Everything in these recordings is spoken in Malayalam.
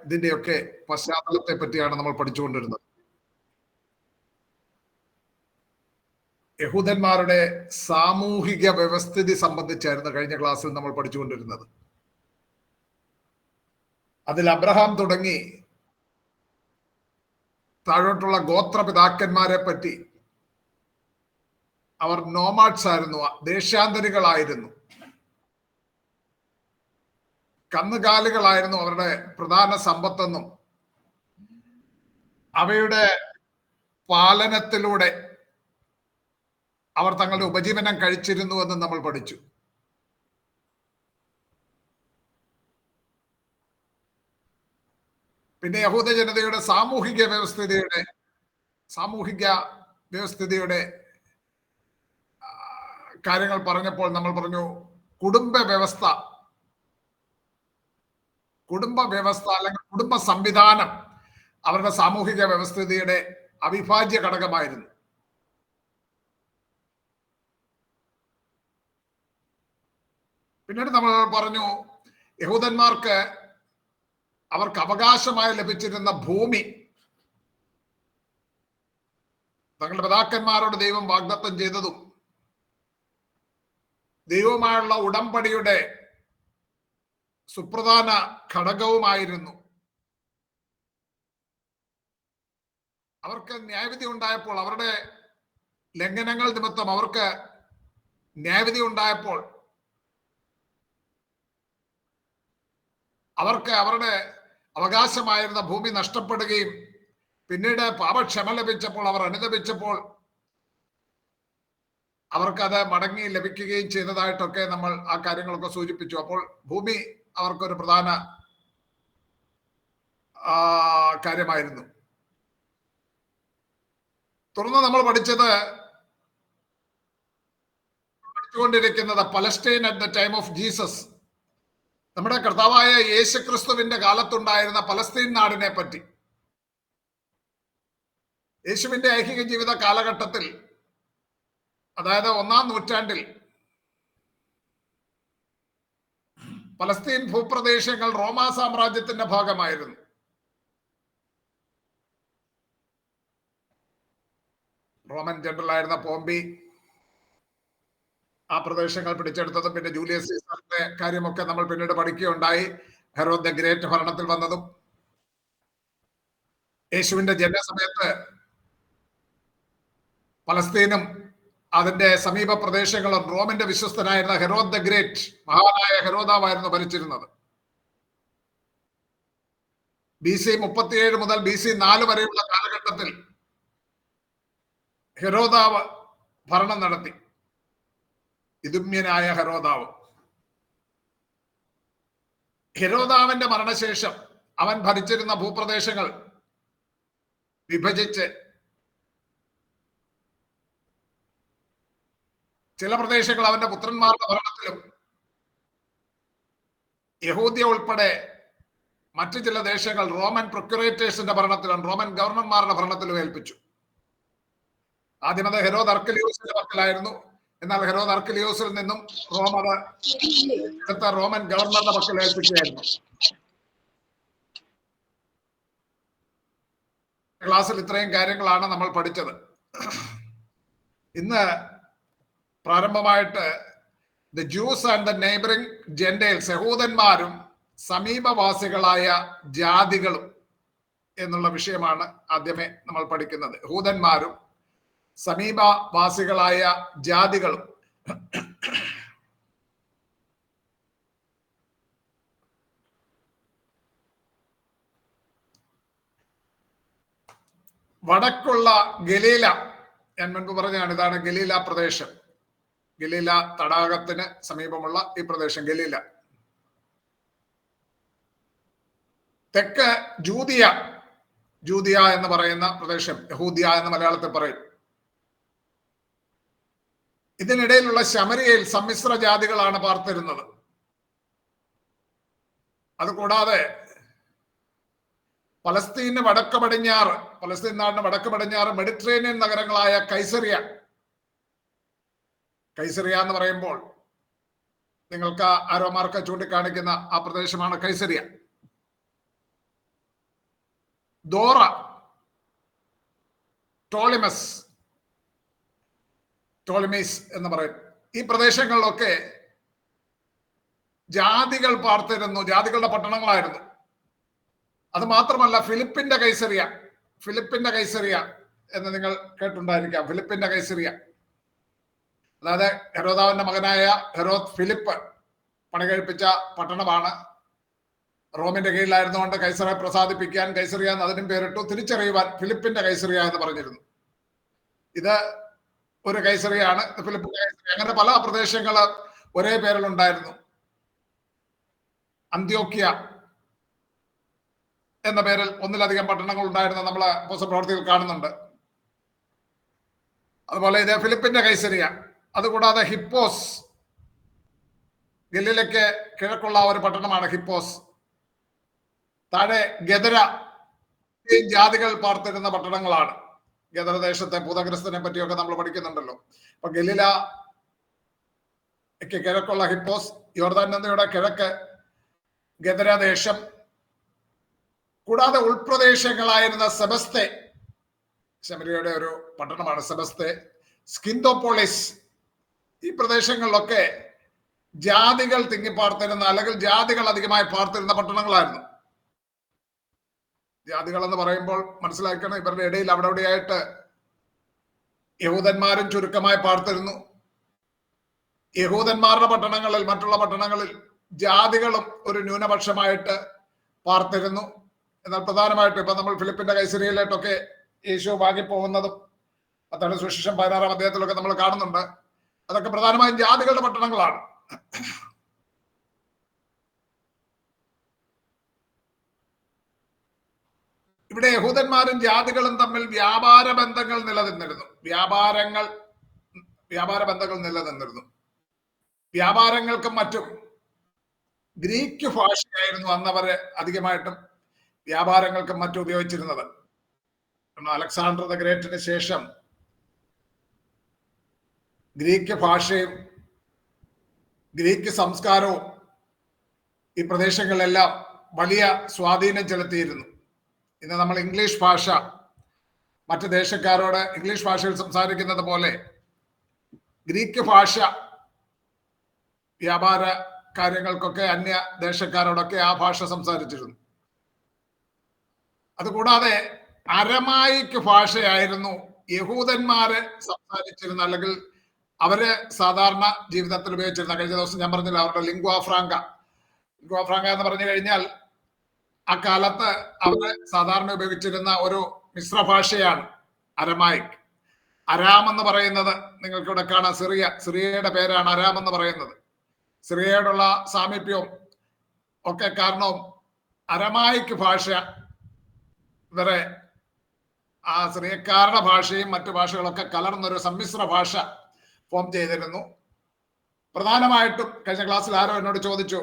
ഇതിന്റെയൊക്കെ പശ്ചാത്തലത്തെ പറ്റിയാണ് നമ്മൾ പഠിച്ചുകൊണ്ടിരുന്നത്. യഹൂദന്മാരുടെ സാമൂഹിക വ്യവസ്ഥിതി സംബന്ധിച്ചായിരുന്നു കഴിഞ്ഞ ക്ലാസ്സിൽ നമ്മൾ പഠിച്ചുകൊണ്ടിരുന്നത്. അതിൽ അബ്രഹാം തുടങ്ങി താഴോട്ടുള്ള ഗോത്രപിതാക്കന്മാരെ പറ്റി, അവർ നോമാഡ്സ് ആയിരുന്നു, ദേശാന്തരികളായിരുന്നു, കന്നുകാലികളായിരുന്നു അവരുടെ പ്രധാന സമ്പത്തെന്നും അവയുടെ പാലനത്തിലൂടെ അവർ തങ്ങളുടെ ഉപജീവനം കഴിച്ചിരുന്നുവെന്നും നമ്മൾ പഠിച്ചു. പിന്നെ യഹൂദ ജനതയുടെ സാമൂഹിക വ്യവസ്ഥിതിയുടെ കാര്യങ്ങൾ പറഞ്ഞപ്പോൾ നമ്മൾ പറഞ്ഞു കുടുംബ വ്യവസ്ഥ അല്ലെങ്കിൽ കുടുംബ സംവിധാനം അവരുടെ സാമൂഹിക വ്യവസ്ഥിതിയുടെ അവിഭാജ്യ ഘടകമായിരുന്നു. പിന്നീട് നമ്മൾ പറഞ്ഞു യഹൂദന്മാർക്ക് അവർക്ക് അവകാശമായി ലഭിച്ചിരുന്ന ഭൂമി തങ്ങളുടെ പിതാക്കന്മാരോട് ദൈവം വാഗ്ദത്തം ചെയ്തതും ദൈവവുമായുള്ള ഉടമ്പടിയുടെ സുപ്രധാന ഘടകവുമായിരുന്നു. അവർക്ക് ന്യായവിധി ഉണ്ടായപ്പോൾ, അവരുടെ ലംഘനങ്ങൾ നിമിത്തം അവർക്ക് ന്യായവിധി ഉണ്ടായപ്പോൾ അവർക്ക് അവരുടെ അവകാശമായിരുന്ന ഭൂമി നഷ്ടപ്പെടുകയും പിന്നീട് പാപക്ഷമ ലഭിച്ചപ്പോൾ, അവർ അനുദപിച്ചപ്പോൾ അവർക്കത് മടങ്ങി ലഭിക്കുകയും ചെയ്തതായിട്ടൊക്കെ നമ്മൾ ആ കാര്യങ്ങളൊക്കെ സൂചിപ്പിച്ചു. അപ്പോൾ ഭൂമി അവർക്കൊരു പ്രധാന കാര്യമായിരുന്നു. തുടർന്ന് നമ്മൾ പഠിച്ചുകൊണ്ടിരിക്കുന്നത് Palestine at the time of Jesus, നമ്മുടെ കർത്താവായ യേശുക്രിസ്തുവിന്റെ കാലത്തുണ്ടായിരുന്ന പലസ്തീൻ നാടിനെ പറ്റി. യേശുവിന്റെ ഐഹിക ജീവിത കാലഘട്ടത്തിൽ, അതായത് 1-ാം നൂറ്റാണ്ടിൽ പലസ്തീൻ ഭൂപ്രദേശങ്ങൾ റോമാ സാമ്രാജ്യത്തിന്റെ ഭാഗമായിരുന്നു. റോമൻ ജനറൽ ആയിരുന്ന പോംബി ആ പ്രദേശങ്ങൾ പിടിച്ചെടുത്തതും പിന്നെ ജൂലിയസ് സീസറിന്റെ കാര്യമൊക്കെ നമ്മൾ പിന്നീട് പഠിക്കുകയുണ്ടായി. ഹെറോദ് ദ ഗ്രേറ്റ് ഭരണത്തിൽ വന്നതും യേശുവിന്റെ ജനനസമയത്ത് പലസ്തീനും അതിന്റെ സമീപ പ്രദേശങ്ങളും റോമിന്റെ വിശ്വസ്തനായിരുന്ന ഹെറോദ് ദ ഗ്രേറ്റ്, മഹാനായ ഹെരോദാവായിരുന്നു ഭരിച്ചിരുന്നത്. BC 37 മുതൽ BC 4 വരെയുള്ള കാലഘട്ടത്തിൽ ഹെരോദാവ് ഭരണം നടത്തി. ഇദുമ്യനായ ഹെരോദാവിന്റെ മരണശേഷം അവൻ ഭരിച്ചിരുന്ന ഭൂപ്രദേശങ്ങൾ വിഭജിച്ച് ചില പ്രദേശങ്ങൾ അവന്റെ പുത്രന്മാരുടെ ഭരണത്തിലും യഹൂദ്യ ഉൾപ്പെടെ മറ്റു ചില ദേശങ്ങൾ റോമൻ പ്രൊക്യുറേറ്റേഴ്സിന്റെ ഭരണത്തിലും റോമൻ ഗവർണർമാരുടെ ഭരണത്തിലും ഏൽപ്പിച്ചു. ആദ്യം അത് ഹെരോദ് അർക്കലിയോസിന്റെ പക്കലായിരുന്നു. എന്നാൽ ഹെരോദ് അർക്കലിയോസിൽ നിന്നും അടുത്ത റോമൻ ഗവർണറുടെ പക്കൽ ഏൽപ്പിക്കുകയായിരുന്നു. ക്ലാസ്സിൽ ഇത്രയും കാര്യങ്ങളാണ് നമ്മൾ പഠിച്ചത്. ഇന്ന് പ്രാരംഭമായിട്ട് the Jews and the neighbouring Gentiles, യഹൂദന്മാരും സമീപവാസികളായ ജാതികളും എന്നുള്ള വിഷയമാണ് ആദ്യമേ നമ്മൾ പഠിക്കുന്നത്. യഹൂദന്മാരും സമീപവാസികളായ ജാതികളും. വടക്കുള്ള ഗലീല, ഞാൻ മുൻപ് പറഞ്ഞാണ്, ഇതാണ് ഗലീല പ്രദേശം. ഗലീല തടാകത്തിന് സമീപമുള്ള ഈ പ്രദേശം ഗലീല. തെക്ക് ജൂദിയ എന്ന് പറയുന്ന പ്രദേശം, യഹൂദിയ എന്ന് മലയാളത്തിൽ പറയും. ഇതിനിടയിലുള്ള ശമരിയയിൽ സമ്മിശ്ര ജാതികളാണ് പാർത്തിരുന്നത്. അതുകൂടാതെ പലസ്തീൻ നാടിന് വടക്ക് പടിഞ്ഞാറ് മെഡിറ്ററേനിയൻ നഗരങ്ങളായ കൈസറിയ എന്ന് പറയുമ്പോൾ നിങ്ങൾക്ക് ആരോമാർക്ക് ചൂണ്ടിക്കാണിക്കുന്ന ആ പ്രദേശമാണ് കൈസറിയ. ദോറ, ടോളിമീസ് എന്ന് പറയും. ഈ പ്രദേശങ്ങളിലൊക്കെ ജാതികൾ പാർത്തിരുന്നു, ജാതികളുടെ പട്ടണങ്ങളായിരുന്നു. അത് മാത്രമല്ല ഫിലിപ്പിന്റെ കൈസറിയ എന്ന് നിങ്ങൾ കേട്ടിട്ടുണ്ടായിരിക്കാം. ഫിലിപ്പിന്റെ കൈസറിയ, അതായത് ഹെരോദാവിന്റെ മകനായ ഹെരോദ് ഫിലിപ്പ് പണി കഴിപ്പിച്ച പട്ടണമാണ്. റോമിന്റെ കീഴിലായിരുന്നുകൊണ്ട് കൈസറെ പ്രസാദിപ്പിക്കാൻ കൈസറിയ എന്ന് അതിനും പേരിട്ടു. തിരിച്ചറിയുവാൻ ഫിലിപ്പിന്റെ കൈസറിയ എന്ന് പറഞ്ഞിരുന്നു. ഇത് ഒരു കൈസറിയാണ്, ഫിലിപ്പിന്റെ കൈസറിയ. അങ്ങനെ പല പ്രദേശങ്ങൾ ഒരേ പേരിലുണ്ടായിരുന്നു. അന്ത്യോക്യ എന്ന പേരിൽ ഒന്നിലധികം പട്ടണങ്ങൾ ഉണ്ടായിരുന്ന നമ്മൾ പ്രവൃത്തിയിൽ കാണുന്നുണ്ട്. അതുപോലെ ഇത് ഫിലിപ്പിന്റെ കൈസറിയ. അതുകൂടാതെ ഹിപ്പോസ്, ഗലീലയ്ക്ക് കിഴക്കുള്ള ഒരു പട്ടണമാണ് ഹിപ്പോസ്. താഴെ ഗദര, ജാതികൾ പാർത്തിരുന്ന പട്ടണങ്ങളാണ്. ഗദരദേശത്തെ ഭൂതഗ്രസ്തനെ പറ്റിയൊക്കെ നമ്മൾ പഠിക്കുന്നുണ്ടല്ലോ. അപ്പൊ ഗലീലയ്ക്ക് കിഴക്കുള്ള ഹിപ്പോസ്, യോർദാൻ നദിയുടെ കിഴക്ക് ഗദരദേശം, കൂടാതെ ഉൾപ്രദേശങ്ങളായിരുന്ന സെബസ്തെ, ശമരിയയുടെ ഒരു പട്ടണമാണ് സെബസ്തെ, സ്കിന്തോപോളിസ്, ഈ പ്രദേശങ്ങളിലൊക്കെ ജാതികൾ തിങ്ങിപ്പാർത്തിരുന്ന, അല്ലെങ്കിൽ ജാതികൾ അധികമായി പാർത്തിരുന്ന പട്ടണങ്ങളായിരുന്നു. ജാതികൾ എന്ന് പറയുമ്പോൾ മനസ്സിലാക്കണം, ഇവരുടെ ഇടയിൽ അവിടെ ഇവിടെയായിട്ട് യഹൂദന്മാരും ചുരുക്കമായി പാർത്തിരുന്നു. യഹൂദന്മാരുടെ പട്ടണങ്ങളിൽ, മറ്റുള്ള പട്ടണങ്ങളിൽ ജാതികളും ഒരു ന്യൂനപക്ഷമായിട്ട് പാർത്തിരുന്നു. എന്നാൽ പ്രധാനമായിട്ടും ഇപ്പൊ നമ്മൾ ഫിലിപ്പിന്റെ കൈസരിയിലോട്ടൊക്കെ യേശു വാങ്ങിപ്പോകുന്നതും അതാണ് സുവിശേഷം 16-ാം അധ്യായത്തിലൊക്കെ നമ്മൾ കാണുന്നുണ്ട്. അതൊക്കെ പ്രധാനമായും ജാതികളുടെ പട്ടണങ്ങളാണ്. ഇവിടെ യഹൂദന്മാരും ജാതികളും തമ്മിൽ വ്യാപാര ബന്ധങ്ങൾ നിലനിന്നിരുന്നു. വ്യാപാരങ്ങൾക്കും മറ്റും ഗ്രീക്ക് ഭാഷയായിരുന്നു അന്നവര് അധികമായിട്ടും വ്യാപാരങ്ങൾക്കും മറ്റും ഉപയോഗിച്ചിരുന്നത്. അലക്സാണ്ടർ ദ ഗ്രേറ്റിന് ശേഷം ഗ്രീക്ക് ഭാഷയും ഗ്രീക്ക് സംസ്കാരവും ഈ പ്രദേശങ്ങളിലെല്ലാം വലിയ സ്വാധീനം ചെലുത്തിയിരുന്നു. ഇന്ന് നമ്മൾ ഇംഗ്ലീഷ് ഭാഷ മറ്റ് ദേശക്കാരോട് ഇംഗ്ലീഷ് ഭാഷയിൽ സംസാരിക്കുന്നത് പോലെ ഗ്രീക്ക് ഭാഷ വ്യാപാര കാര്യങ്ങൾക്കൊക്കെ അന്യ ദേശക്കാരോടൊക്കെ ആ ഭാഷ സംസാരിച്ചിരുന്നു. അതുകൂടാതെ അരമായിക്ക് ഭാഷയായിരുന്നു യഹൂദന്മാര് സംസാരിച്ചിരുന്ന, അല്ലെങ്കിൽ അവര് സാധാരണ ജീവിതത്തിൽ ഉപയോഗിച്ചിരുന്ന. കഴിഞ്ഞ ദിവസം ഞാൻ പറഞ്ഞില്ല, അവരുടെ ലിംഗ്വാ ഫ്രാങ്ക എന്ന് പറഞ്ഞു കഴിഞ്ഞാൽ ആ കാലത്ത് അവര് സാധാരണ ഉപയോഗിച്ചിരുന്ന ഒരു മിശ്ര ഭാഷയാണ് അരമായിക്. അരാം എന്ന് പറയുന്നത് നിങ്ങൾക്ക് ഇവിടെ കാണാം. സിറിയയുടെ പേരാണ് അരാം എന്ന് പറയുന്നത്. സിറിയയോടുള്ള സാമീപ്യവും ഒക്കെ കാരണവും അരമായിക് ഭാഷ ഇവരെ ആ സിറിയക്കാരുടെ ഭാഷയും മറ്റു ഭാഷകളൊക്കെ കലർന്നൊരു സമ്മിശ്ര ഭാഷ ഫോം ചെയ്തിരുന്നു. പ്രധാനമായിട്ടും കഴിഞ്ഞ ക്ലാസ്സിൽ ആരോ എന്നോട് ചോദിച്ചു,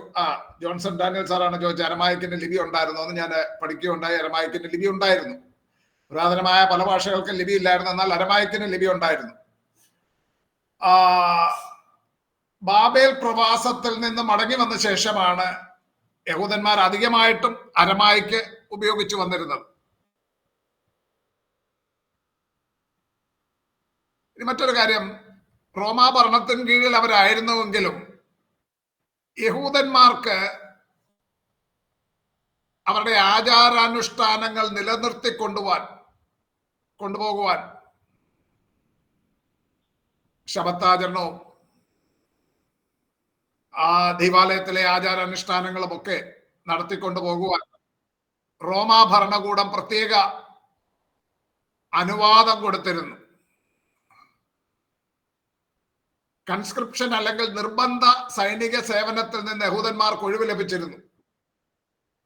ജോൺസൺ ഡാനിയൽ സാറാണ് ചോദിച്ചത്, അരമായിക്കിന്റെ ലിപി ഉണ്ടായിരുന്നു എന്ന്. ഞാൻ പഠിക്കുകയുണ്ടായി. അരമായിക്കിന്റെ ലിപി ഉണ്ടായിരുന്നു. പുരാതനമായ പല ഭാഷകൾക്കും ലിപി ഇല്ലായിരുന്നു, എന്നാൽ അരമായിക്കിന് ലിപി ഉണ്ടായിരുന്നു. ബാബേൽ പ്രവാസത്തിൽ നിന്ന് മടങ്ങി വന്ന ശേഷമാണ് യഹൂദന്മാർ അധികമായിട്ടും അരമായിക്ക് ഉപയോഗിച്ചു വന്നിരുന്നത്. ഇനി മറ്റൊരു കാര്യം, റോമാ ഭരണത്തിന് കീഴിൽ അവരായിരുന്നുവെങ്കിലും യഹൂദന്മാർക്ക് അവരുടെ ആചാരാനുഷ്ഠാനങ്ങൾ നിലനിർത്തി കൊണ്ടുപോകുവാൻ ശബത്താചരണവും ആ ദൈവാലയത്തിലെ ആചാരാനുഷ്ഠാനങ്ങളും ഒക്കെ നടത്തിക്കൊണ്ടു പോകുവാൻ റോമാ ഭരണകൂടം പ്രത്യേക അനുവാദം കൊടുത്തിരുന്നു. കൺസ്ക്രിപ്ഷൻ അല്ലെങ്കിൽ നിർബന്ധ സൈനിക സേവനത്തിൽ നിന്ന് യഹൂദന്മാർക്ക് ഒഴിവ് ലഭിച്ചിരുന്നു.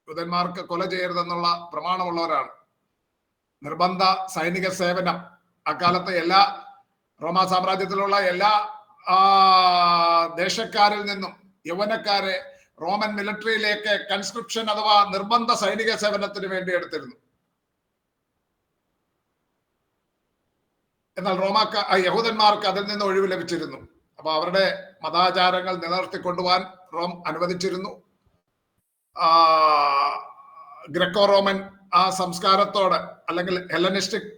യഹൂദന്മാർക്ക് കൊല ചെയ്യരുതെന്നുള്ള പ്രമാണമുള്ളവരാണ്. നിർബന്ധ സൈനിക സേവനം അക്കാലത്തെ എല്ലാ റോമാ സാമ്രാജ്യത്തിലുള്ള എല്ലാ ദേശക്കാരിൽ നിന്നും യൗവനക്കാരെ റോമൻ മിലിറ്ററിയിലേക്ക് കൺസ്ക്രിപ്ഷൻ അഥവാ നിർബന്ധ സൈനിക സേവനത്തിന് വേണ്ടി എടുത്തിരുന്നു. എന്നാൽ യഹൂദന്മാർക്ക് അതിൽ നിന്ന് ഒഴിവ് ലഭിച്ചിരുന്നു. അപ്പൊ അവരുടെ മതാചാരങ്ങൾ നിലനിർത്തിക്കൊണ്ടുപോകാൻ റോം അനുവദിച്ചിരുന്നു. ഗ്രക്കോ റോമൻ ആ സംസ്കാരത്തോട് അല്ലെങ്കിൽ ഹെലനിസ്റ്റിക്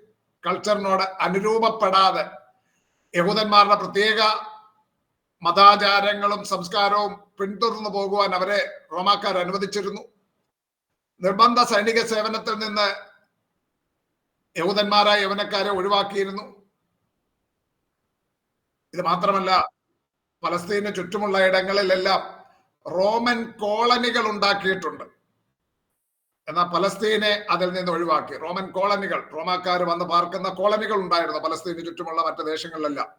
കൾച്ചറിനോട് അനുരൂപപ്പെടാതെ യഹൂദന്മാരുടെ പ്രത്യേക മതാചാരങ്ങളും സംസ്കാരവും പിന്തുടർന്നു പോകുവാൻ അവരെ റോമാക്കാർ അനുവദിച്ചിരുന്നു. നിർബന്ധ സൈനിക സേവനത്തിൽ നിന്ന് യഹൂദന്മാരായ യൗവനക്കാരെ ഒഴിവാക്കിയിരുന്നു. ഇത് മാത്രമല്ല, പലസ്തീന് ചുറ്റുമുള്ള ഇടങ്ങളിലെല്ലാം റോമൻ കോളനികൾ ഉണ്ടാക്കിയിട്ടുണ്ട്. എന്നാൽ പലസ്തീനെ അതിൽ നിന്ന് ഒഴിവാക്കി. റോമൻ കോളനികൾ, റോമാക്കാർ വന്ന് പാർക്കുന്ന കോളനികൾ ഉണ്ടായിരുന്നു പലസ്തീന് ചുറ്റുമുള്ള മറ്റു ദേശങ്ങളിലെല്ലാം.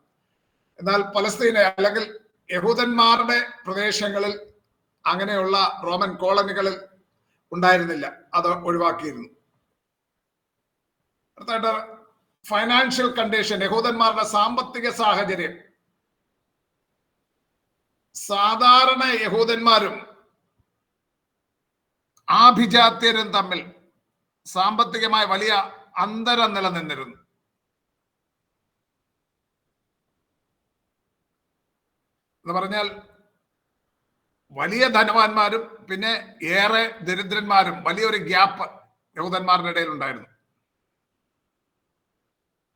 എന്നാൽ പലസ്തീനെ അല്ലെങ്കിൽ യഹൂദന്മാരുടെ പ്രദേശങ്ങളിൽ അങ്ങനെയുള്ള റോമൻ കോളനികളിൽ ഉണ്ടായിരുന്നില്ല, അത് ഒഴിവാക്കിയിരുന്നു. അടുത്തായിട്ട് ഫൈനാൻഷ്യൽ കണ്ടീഷൻ, യഹൂദന്മാരുടെ സാമ്പത്തിക സാഹചര്യം. സാധാരണ യഹൂദന്മാരും ആഭിജാത്യരും തമ്മിൽ സാമ്പത്തികമായി വലിയ അന്തരം നിലനിന്നിരുന്നു. എന്ന് പറഞ്ഞാൽ വലിയ ധനവാന്മാരും പിന്നെ ഏറെ ദരിദ്രന്മാരും, വലിയൊരു ഗ്യാപ്പ് യഹൂദന്മാരുടെ ഇടയിൽ ഉണ്ടായിരുന്നു.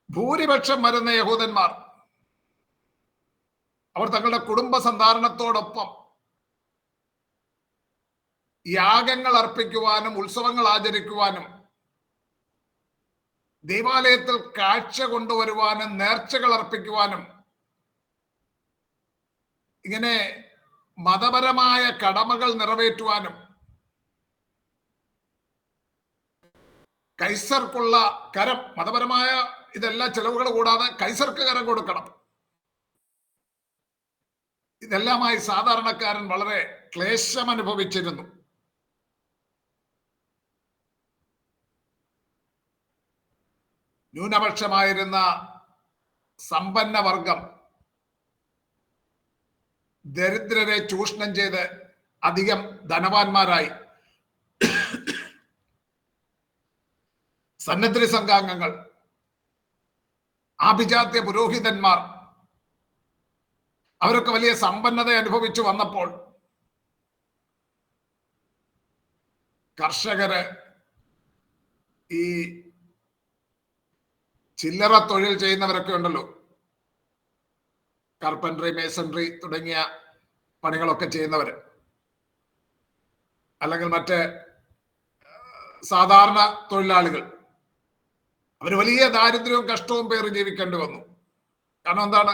ഭൂരിപക്ഷം വരുന്ന യഹൂദന്മാർ അവർ തങ്ങളുടെ കുടുംബ സന്ധാരണത്തോടൊപ്പം യാഗങ്ങൾ അർപ്പിക്കുവാനും ഉത്സവങ്ങൾ ആചരിക്കുവാനും ദേവാലയത്തിൽ കാഴ്ച കൊണ്ടുവരുവാനും നേർച്ചകൾ അർപ്പിക്കുവാനും ഇങ്ങനെ മതപരമായ കടമകൾ നിറവേറ്റുവാനും കൈസർക്കുള്ള കരം, മതപരമായ ഇതെല്ലാം ചെലവുകൾ കൂടാതെ കൈസർക്ക് കരം കൊടുക്കണം. ഇതെല്ലാമായി സാധാരണക്കാരൻ വളരെ ക്ലേശം അനുഭവിച്ചിരുന്നു. ന്യൂനപക്ഷമായിരുന്ന സമ്പന്ന വർഗം ദരിദ്രരെ ചൂഷണം ചെയ്ത് അധികം ധനവാന്മാരായി. സന്നദ്ധ സംഘാംഗങ്ങൾ, ആഭിജാത്യ പുരോഹിതന്മാർ അവരൊക്കെ വലിയ സമ്പന്നത അനുഭവിച്ചു വന്നപ്പോൾ കർഷകര്, ഈ ചില്ലറ തൊഴിൽ ചെയ്യുന്നവരൊക്കെ ഉണ്ടല്ലോ, കാർപ്പൻട്രി, മേസൺട്രി തുടങ്ങിയ പണികളൊക്കെ ചെയ്യുന്നവര്, അല്ലെങ്കിൽ മറ്റ് സാധാരണ തൊഴിലാളികൾ, അവര് വലിയ ദാരിദ്ര്യവും കഷ്ടവും പേറി ജീവിക്കേണ്ടി വന്നു. കാരണം എന്താണ്?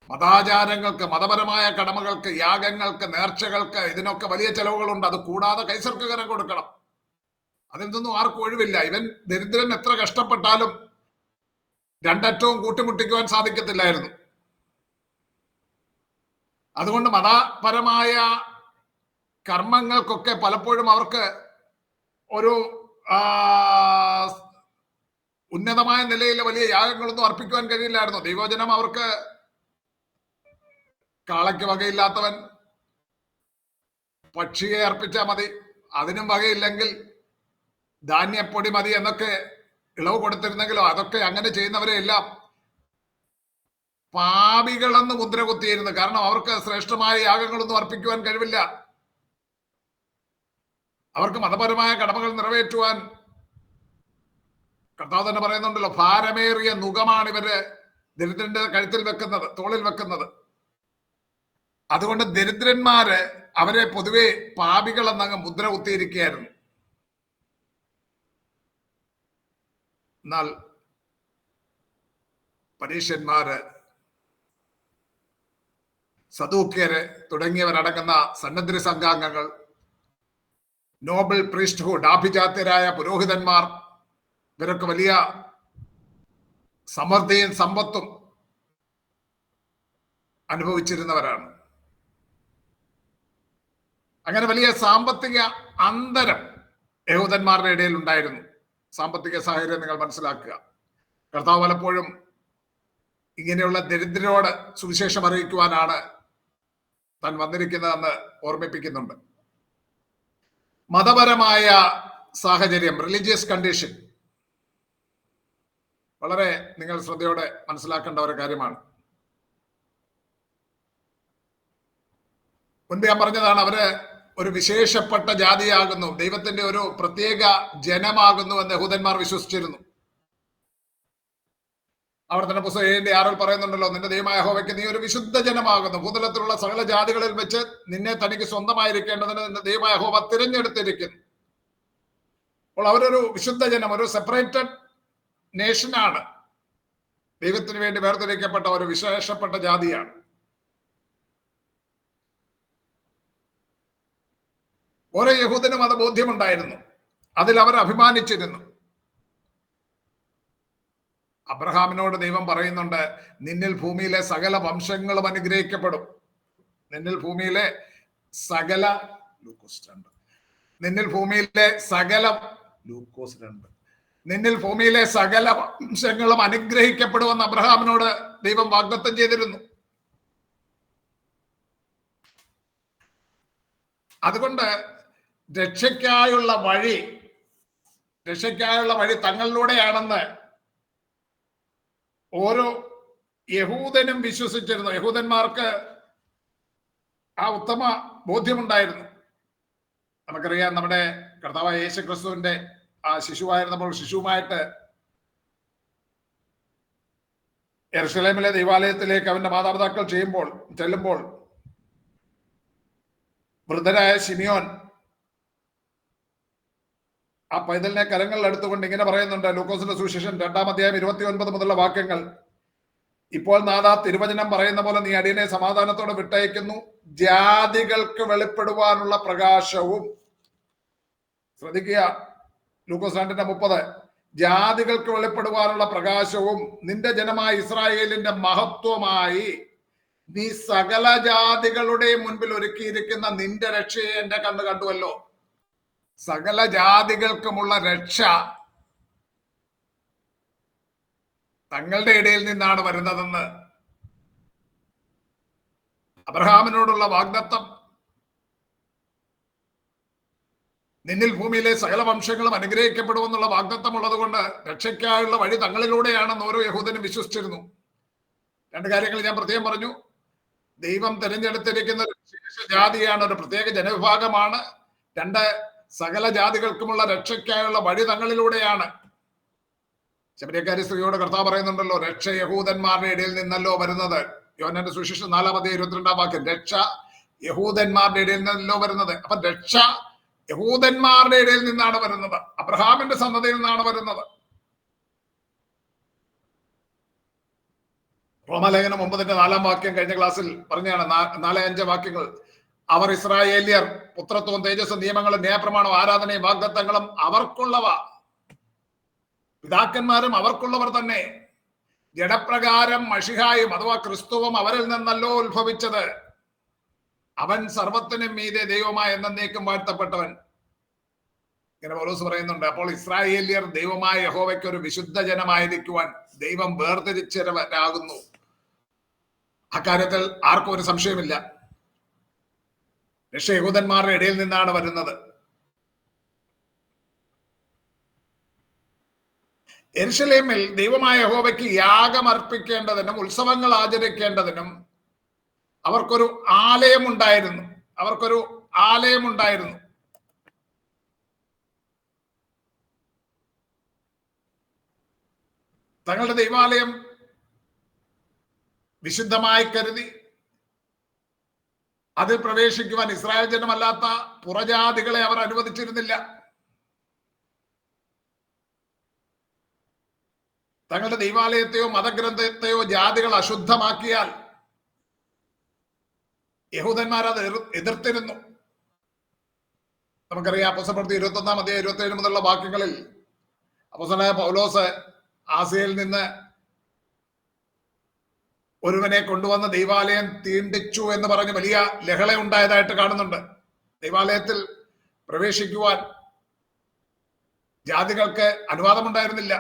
മതാചാരങ്ങൾക്ക്, മതപരമായ കടമകൾക്ക്, യാഗങ്ങൾക്ക്, നേർച്ചകൾക്ക് ഇതിനൊക്കെ വലിയ ചെലവുകളുണ്ട്. അത് കൂടാതെ കൈസർക്ക് കരം കൊടുക്കണം. അതിൽ നിന്നും ആർക്കും ഒഴിവില്ല. ഇവൻ ദരിദ്രൻ എത്ര കഷ്ടപ്പെട്ടാലും രണ്ടറ്റവും കൂട്ടിമുട്ടിക്കുവാൻ സാധിക്കത്തില്ലായിരുന്നു. അതുകൊണ്ട് മതപരമായ കർമ്മങ്ങൾക്കൊക്കെ പലപ്പോഴും അവർക്ക് ഒരു ഉന്നതമായ നിലയിൽ വലിയ യാഗങ്ങളൊന്നും അർപ്പിക്കുവാൻ കഴിയില്ലായിരുന്നു. ദൈവവചനം അവർക്ക് കാളയ്ക്ക് വകയില്ലാത്തവൻ പക്ഷിയെ അർപ്പിച്ചാൽ മതി, അതിനും വകയില്ലെങ്കിൽ ധാന്യപ്പൊടി മതി എന്നൊക്കെ ഇളവ് കൊടുത്തിരുന്നെങ്കിലോ അതൊക്കെ അങ്ങനെ ചെയ്യുന്നവരെ എല്ലാം പാപികളെന്ന് മുദ്ര കുത്തിയിരുന്നു. കാരണം അവർക്ക് ശ്രേഷ്ഠമായ യാഗങ്ങളൊന്നും അർപ്പിക്കുവാൻ കഴിവില്ല. അവർക്ക് മതപരമായ കടമകൾ നിറവേറ്റുവാൻ കർത്താവ് തന്നെ പറയുന്നുണ്ടല്ലോ, ഭാരമേറിയ നുകമാണ് ഇവര് ദരിദ്രന്റെ കഴുത്തിൽ വെക്കുന്നത്, തോളിൽ വെക്കുന്നത്. അതുകൊണ്ട് ദരിദ്രന്മാര് അവരെ പൊതുവെ പാപികൾ എന്നങ്ങ് മുദ്ര കുത്തിയിരിക്കുകയായിരുന്നു. എന്നാൽ പരീശന്മാര്, സദൂക്യര് തുടങ്ങിയവരടങ്ങുന്ന സന്നദ്ധ സംഘാംഗങ്ങൾ, നോബൽ പ്രീസ്റ്റ്ഹുഡ്, ആഭിജാത്യരായ പുരോഹിതന്മാർ, ഇവരൊക്കെ വലിയ സമൃദ്ധിയും സമ്പത്തും അനുഭവിച്ചിരുന്നവരാണ്. അങ്ങനെ വലിയ സാമ്പത്തിക അന്തരം യഹൂദന്മാരുടെ ഇടയിൽ ഉണ്ടായിരുന്നു. സാമ്പത്തിക സാഹചര്യം നിങ്ങൾ മനസ്സിലാക്കുക. കർത്താവ് പലപ്പോഴും ഇങ്ങനെയുള്ള ദരിദ്രരോട് സുവിശേഷം അറിയിക്കുവാനാണ് താൻ വന്നിരിക്കുന്നതെന്ന് ഓർമ്മിപ്പിക്കുന്നുണ്ട്. മതപരമായ സാഹചര്യം, റിലീജിയസ് കണ്ടീഷൻ, വളരെ നിങ്ങൾ ശ്രദ്ധയോടെ മനസ്സിലാക്കേണ്ട ഒരു കാര്യമാണ്. മുൻപ് ഞാൻ പറഞ്ഞതാണ്, അവര് ഒരു വിശേഷപ്പെട്ട ജാതിയാകുന്നു, ദൈവത്തിന്റെ ഒരു പ്രത്യേക ജനമാകുന്നു എന്ന് യഹൂദന്മാർ വിശ്വസിച്ചിരുന്നു. ആവർത്തന പുസ്തകം 7:6 പറയുന്നുണ്ടല്ലോ, നിന്റെ ദൈവമായ യഹോവയ്ക്ക് നീ ഒരു വിശുദ്ധ ജനമാകുന്നു, ഭൂതലത്തിലുള്ള സകല ജാതികളിൽ വെച്ച് നിന്നെ തനിക്ക് സ്വന്തമായിരിക്കേണ്ടതിന് നിന്റെ ദൈവമായ യഹോവ തിരഞ്ഞെടുത്തിരിക്കുന്നു. അപ്പോൾ അവരൊരു വിശുദ്ധ ജനം, ഒരു സെപ്പറേറ്റഡ് നേഷനാണ്, ദൈവത്തിന് വേണ്ടി വേർതിരിക്കപ്പെട്ട ഒരു വിശേഷപ്പെട്ട ജാതിയാണ്. ഓരോ യഹൂദനും അത് ബോധ്യമുണ്ടായിരുന്നു, അതിൽ അവർ അഭിമാനിച്ചിരുന്നു. അബ്രഹാമിനോട് ദൈവം പറയുന്നുണ്ട്, നിന്നിൽ ഭൂമിയിലെ സകല വംശങ്ങളും അനുഗ്രഹിക്കപ്പെടും. നിന്നിൽ ഭൂമിയിലെ സകല നിന്നിൽ ഭൂമിയിലെ സകല നിന്നിൽ ഭൂമിയിലെ സകല വംശങ്ങളും അനുഗ്രഹിക്കപ്പെടുമെന്ന് അബ്രഹാമിനോട് ദൈവം വാഗ്ദത്തം ചെയ്തിരുന്നു. അതുകൊണ്ട് രക്ഷയ്ക്കായുള്ള വഴി തങ്ങളിലൂടെയാണെന്ന് ഓരോ യഹൂദനും വിശ്വസിച്ചിരുന്നു. യഹൂദന്മാർക്ക് ആ ഉത്തമ ബോധ്യമുണ്ടായിരുന്നു. നമുക്കറിയാം, നമ്മുടെ കർത്താവായ യേശു ക്രിസ്തുവിന്റെ ആ ശിശുവായിരുന്നപ്പോൾ ശിശുവുമായിട്ട് യെരുശലേമിലെ ദൈവാലയത്തിലേക്ക് അവന്റെ മാതാപിതാക്കൾ ചെല്ലുമ്പോൾ വൃദ്ധരായ ശിമിയോൻ ആ പൈതലിനെ കരങ്ങളിൽ എടുത്തുകൊണ്ട് ഇങ്ങനെ പറയുന്നുണ്ട്, ലൂക്കോസിന്റെ സുവിശേഷം 2-ാം അധ്യായം 29 മുതലുള്ള വാക്യങ്ങൾ. ഇപ്പോൾ നാഥാ, തിരുവചനം പറയുന്ന പോലെ നീ അടിയനെ സമാധാനത്തോടെ വിട്ടയക്കുന്നു, ജാതികൾക്ക് വെളിപ്പെടുവാനുള്ള പ്രകാശവും. ശ്രദ്ധിക്കുക, ലൂക്കോസ് 2:30, ജാതികൾക്ക് വെളിപ്പെടുവാനുള്ള പ്രകാശവും നിന്റെ ജനമായ ഇസ്രായേലിന്റെ മഹത്വമായി നീ സകല ജാതികളുടെ മുൻപിൽ ഒരുക്കിയിരിക്കുന്ന നിന്റെ രക്ഷയെ എന്റെ കണ്ണ് കണ്ടുവല്ലോ. സകല ജാതികൾക്കുമുള്ള രക്ഷ തങ്ങളുടെ ഇടയിൽ നിന്നാണ് വരുന്നതെന്ന് അബ്രഹാമിനോടുള്ള വാഗ്ദത്തം, നിന്നിൽ ഭൂമിയിലെ സകല വംശങ്ങളും അനുഗ്രഹിക്കപ്പെടുമെന്നുള്ള വാഗ്ദത്തം ഉള്ളത് കൊണ്ട് രക്ഷയ്ക്കായുള്ള വഴി തങ്ങളിലൂടെയാണെന്ന് ഓരോ യഹൂദനും വിശ്വസിച്ചിരുന്നു. രണ്ട് കാര്യങ്ങൾ ഞാൻ പ്രത്യേകം പറഞ്ഞു. ദൈവം തിരഞ്ഞെടുത്തിരിക്കുന്ന ഒരു വിശേഷ ജാതിയാണ്, ഒരു പ്രത്യേക ജനവിഭാഗമാണ്. രണ്ട്, സകല ജാതികൾക്കുമുള്ള രക്ഷയ്ക്കായുള്ള വഴി തങ്ങളിലൂടെയാണ്. ശമര്യക്കാരി സ്ത്രീയോട് കർത്താവ് പറയുന്നുണ്ടല്ലോ, രക്ഷ യഹൂദന്മാരുടെ ഇടയിൽ നിന്നല്ലോ വരുന്നത്. യോഹന്നാന്റെ സുവിശേഷം 4-ാം അധ്യായം 22-ാം വാക്യം, രക്ഷ യഹൂദന്മാരുടെ ഇടയിൽ നിന്നല്ലോ വരുന്നത്. അപ്പൊ രക്ഷ യഹൂദന്മാരുടെ ഇടയിൽ നിന്നാണ് വരുന്നത്, അബ്രഹാമിന്റെ സന്തതിയിൽ നിന്നാണ് വരുന്നത്. റോമാലേഖനം 9:4 വാക്യം കഴിഞ്ഞ ക്ലാസ്സിൽ പറഞ്ഞാണ്, 4-5 വാക്യങ്ങൾ. അവർ ഇസ്രായേലിയർ പുത്രത്വവും തേജസ്സും നിയമങ്ങളും ന്യായപ്രമാണവും ആരാധനയും വാഗ്ദത്തങ്ങളും അവർക്കുള്ളവ, പിതാക്കന്മാരും അവർക്കുള്ളവർ തന്നെ. ജഡപ്രകാരം മഷിഹായും അഥവാ ക്രിസ്തുവും അവരിൽ നിന്നല്ലോ ഉത്ഭവിച്ചത്. അവൻ സർവത്തിനും മീതെ ദൈവമായ എന്നേക്കും വാഴ്ത്തപ്പെട്ടവൻ. ഇങ്ങനെ പൗലോസ് പറയുന്നുണ്ട്. അപ്പോൾ ഇസ്രായേലിയർ ദൈവമായ യഹോവയ്ക്ക് ഒരു വിശുദ്ധ ജനമായിരിക്കുവാൻ ദൈവം വേർതിരിച്ചവരാകുന്നു. അക്കാര്യത്തിൽ ആർക്കും ഒരു സംശയമില്ല. രക്ഷ യഹൂദന്മാരുടെ ഇടയിൽ നിന്നാണ് വരുന്നത്. യെരുശലേമിൽ ദൈവമായ യഹോവയ്ക്ക് യാഗം അർപ്പിക്കേണ്ടതിനും ഉത്സവങ്ങൾ ആചരിക്കേണ്ടതിനും അവർക്കൊരു ആലയമുണ്ടായിരുന്നു. തങ്ങളുടെ ദൈവാലയം വിശുദ്ധമായി കരുതി അതിൽ പ്രവേശിക്കുവാൻ ഇസ്രായേൽ ജനമല്ലാത്ത പുറജാതികളെ അവർ അനുവദിച്ചിരുന്നില്ല. തങ്ങളുടെ ദൈവാലയത്തെയോ മതഗ്രന്ഥത്തെയോ ജാതികൾ അശുദ്ധമാക്കിയാൽ യഹൂദന്മാർ അത് എതിർത്തിരുന്നു. നമുക്കറിയാം, അപ്പോസ്തലപ്രവൃത്തി 21-ാം അധ്യായം 27 മുതലുള്ള വാക്യങ്ങളിൽ അപ്പോസ്തലനായ പൗലോസ് ആസിയയിൽ നിന്ന് ഒരുവനെ കൊണ്ടുവന്ന് ദൈവാലയം തീണ്ടിച്ചു എന്ന് പറഞ്ഞ് വലിയ ലഹള ഉണ്ടായതായിട്ട് കാണുന്നുണ്ട്. ദൈവാലയത്തിൽ പ്രവേശിക്കുവാൻ ജാതികൾക്ക് അനുവാദമുണ്ടായിരുന്നില്ല.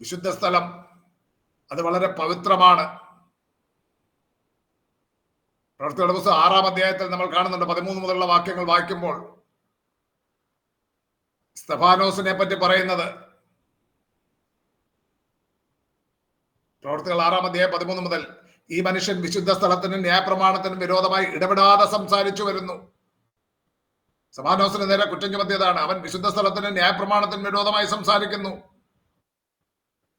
വിശുദ്ധ സ്ഥലം അത് വളരെ പവിത്രമാണ്. പ്രവൃത്തികളുടെ പുസ്തകം 6-ാം അധ്യായത്തിൽ നമ്മൾ കാണുന്നുണ്ട്. 13 മുതലുള്ള വാക്യങ്ങൾ വായിക്കുമ്പോൾ സ്തെഫാനോസിനെ പറ്റി പറയുന്നത്, പ്രവർത്തികൾ 6-13 മുതൽ ഈ മനുഷ്യൻ വിശുദ്ധ സ്ഥലത്തിനും ന്യായപ്രമാണത്തിനും വിരോധമായി ഇടപെടാതെ സംസാരിച്ചു വരുന്നു. സമാനോസിന് നേരെ കുറ്റം ചുമത്തിയതാണ്. അവൻ വിശുദ്ധ സ്ഥലത്തിനും ന്യായപ്രമാണത്തിനും വിരോധമായി സംസാരിക്കുന്നു.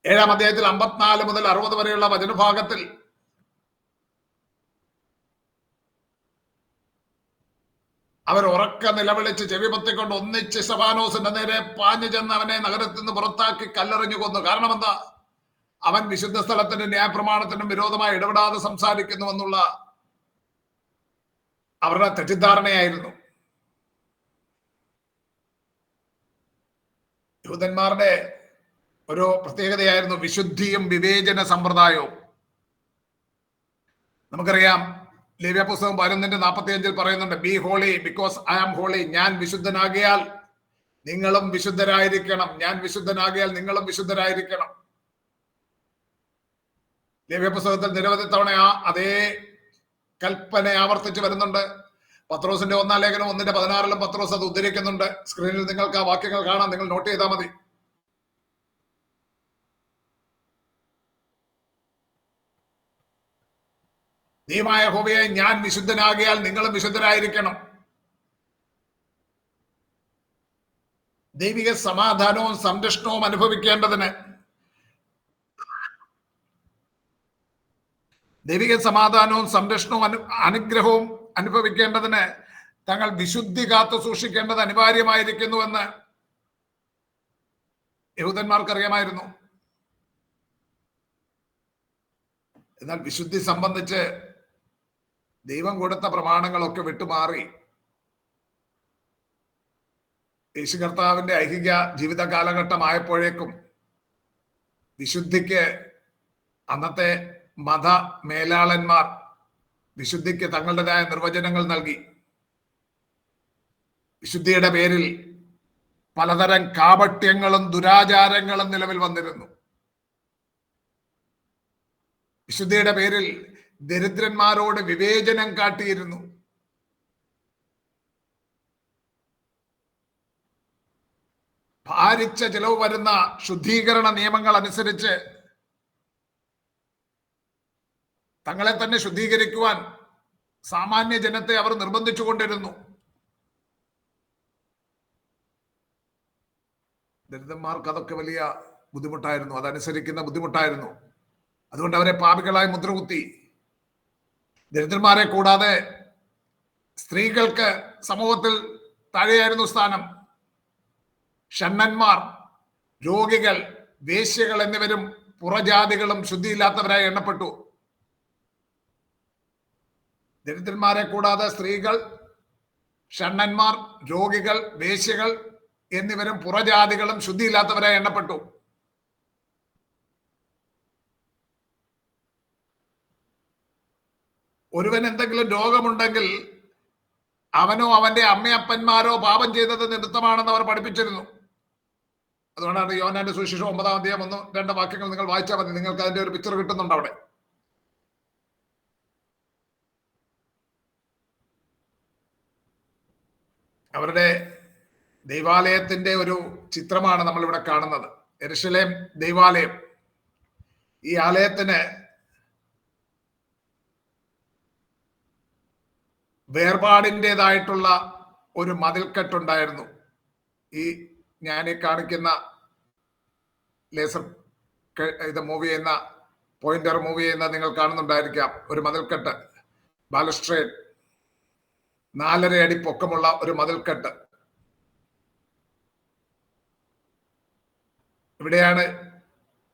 7-ാം അധ്യായത്തിൽ 54 മുതൽ 60 വരെയുള്ള വചനഭാഗത്തിൽ അവർ ഉറക്ക നിലവിളിച്ച് ചെവി പൊത്തിക്കൊണ്ട് ഒന്നിച്ച് സ്തെഫാനോസിന്റെ നേരെ പാഞ്ഞു ചെന്ന് അവനെ നഗരത്തിൽ നിന്ന് പുറത്താക്കി കല്ലെറിഞ്ഞു കൊന്നു. കാരണം എന്താ? അവൻ വിശുദ്ധ സ്ഥലത്തിന്റെ ന്യായപ്രമാണത്തിനും വിരോധമായി ഇടപെടാതെ സംസാരിക്കുന്നു എന്നുള്ള അവരുടെ തെറ്റിദ്ധാരണയായിരുന്നു. യഹൂദന്മാരുടെ ഒരു പ്രത്യേകതയായിരുന്നു വിശുദ്ധിയും വിവേചന സമ്പ്രദായവും. നമുക്കറിയാം, ലേവ്യ പുസ്തകം 11:45 പറയുന്നുണ്ട്, be holy because I am holy. ഞാൻ വിശുദ്ധനാകിയാൽ നിങ്ങളും വിശുദ്ധരായിരിക്കണം. ഞാൻ വിശുദ്ധനാകിയാൽ നിങ്ങളും വിശുദ്ധരായിരിക്കണം. ലേവ്യ പുസ്തകത്തിൽ നിരവധി തവണ അതേ കൽപ്പന ആവർത്തിച്ച് വരുന്നുണ്ട്. പത്രോസിന്റെ 1-ാം ലേഖനം 1:16 പത്രോസ് അത് ഉദ്ധരിക്കുന്നുണ്ട്. സ്ക്രീനിൽ നിങ്ങൾക്ക് ആ വാക്യങ്ങൾ കാണാം, നിങ്ങൾ നോട്ട് ചെയ്താൽ മതി. ദൈവമായ യഹോവയെ ഞാൻ വിശുദ്ധനാകിയാൽ നിങ്ങളും വിശുദ്ധരായിരിക്കണം. ദൈവിക സമാധാനവും സംരക്ഷണവും അനുഭവിക്കേണ്ടതിന്, ദൈവിക സമാധാനവും സംരക്ഷണവും അനുഗ്രഹവും അനുഭവിക്കേണ്ടതിന് തങ്ങൾ വിശുദ്ധി കാത്തു സൂക്ഷിക്കേണ്ടത് അനിവാര്യമായിരിക്കുന്നുവെന്ന് യഹൂദന്മാർക്കറിയാമായിരുന്നു. എന്നാൽ വിശുദ്ധി സംബന്ധിച്ച് ദൈവം കൊടുത്ത പ്രമാണങ്ങളൊക്കെ വിട്ടുമാറി യേശു കർത്താവിന്റെ ഐഹിക ജീവിത കാലഘട്ടമായപ്പോഴേക്കും വിശുദ്ധിക്ക് അന്നത്തെ മത മേലാളന്മാർ വിശുദ്ധിക്ക് തങ്ങളുടേതായ നിർവചനങ്ങൾ നൽകി. വിശുദ്ധിയുടെ പേരിൽ പലതരം കാപട്യങ്ങളും ദുരാചാരങ്ങളും നിലവിൽ വന്നിരുന്നു. വിശുദ്ധിയുടെ പേരിൽ ദരിദ്രന്മാരോട് വിവേചനം കാട്ടിയിരുന്നു. ഭാരിച്ച ചിലവ് വരുന്ന ശുദ്ധീകരണ നിയമങ്ങൾ അനുസരിച്ച് തങ്ങളെ തന്നെ ശുദ്ധീകരിക്കുവാൻ സാമാന്യ ജനത്തെ അവർ നിർബന്ധിച്ചുകൊണ്ടിരുന്നു. ദരിദ്രന്മാർക്ക് അതൊക്കെ വലിയ ബുദ്ധിമുട്ടായിരുന്നു, അതനുസരിക്കുന്ന ബുദ്ധിമുട്ടായിരുന്നു. അതുകൊണ്ട് അവരെ പാപികളായി മുദ്രകുത്തി. ദരിദ്രന്മാരെ കൂടാതെ സ്ത്രീകൾക്ക് സമൂഹത്തിൽ താഴെയായിരുന്നു സ്ഥാനം. ഷണ്ണന്മാർ, രോഗികൾ, വേശ്യകൾ എന്നിവരും പുറജാതികളും ശുദ്ധിയില്ലാത്തവരായി എണ്ണപ്പെട്ടു. ദരിദ്രന്മാരെ കൂടാതെ സ്ത്രീകൾ, ഷണ്ണന്മാർ, രോഗികൾ, വേശ്യകൾ എന്നിവരും പുറജാതികളും ശുദ്ധിയില്ലാത്തവരായി എണ്ണപ്പെട്ടു. ഒരുവൻ എന്തെങ്കിലും രോഗമുണ്ടെങ്കിൽ അവനോ അവന്റെ അമ്മയപ്പന്മാരോ പാപം ചെയ്തത് നിമിത്തമാണെന്ന് അവർ പഠിപ്പിച്ചിരുന്നു. അതുകൊണ്ടാണ് യോഹന്നാന്റെ സുവിശേഷം 9-ാം അധ്യായം 1-2 വാക്യങ്ങൾ നിങ്ങൾ വായിച്ചാൽ മതി. നിങ്ങൾക്ക് അതിന്റെ ഒരു പിക്ചർ കിട്ടുന്നുണ്ട് അവിടെ. അവരുടെ ദൈവാലയത്തിന്റെ ഒരു ചിത്രമാണ് നമ്മൾ ഇവിടെ കാണുന്നത്. യെരുശലേം ദൈവാലയം. ഈ ആലയത്തിന് വേർപാടിൻ്റെതായിട്ടുള്ള ഒരു മതിൽക്കെട്ടുണ്ടായിരുന്നു. ഞാൻ കാണിക്കുന്ന ലേസർ ഇത് മൂവ് ചെയ്യുന്ന പോയിന്റർ മൂവ് ചെയ്യുന്ന നിങ്ങൾ കാണുന്നുണ്ടായിരിക്കാം. ഒരു മതിൽക്കെട്ട്, ബാലസ്ട്രേഡ്, 4.5 അടി പൊക്കമുള്ള ഒരു മതിൽക്കെട്ട്. ഇവിടെയാണ്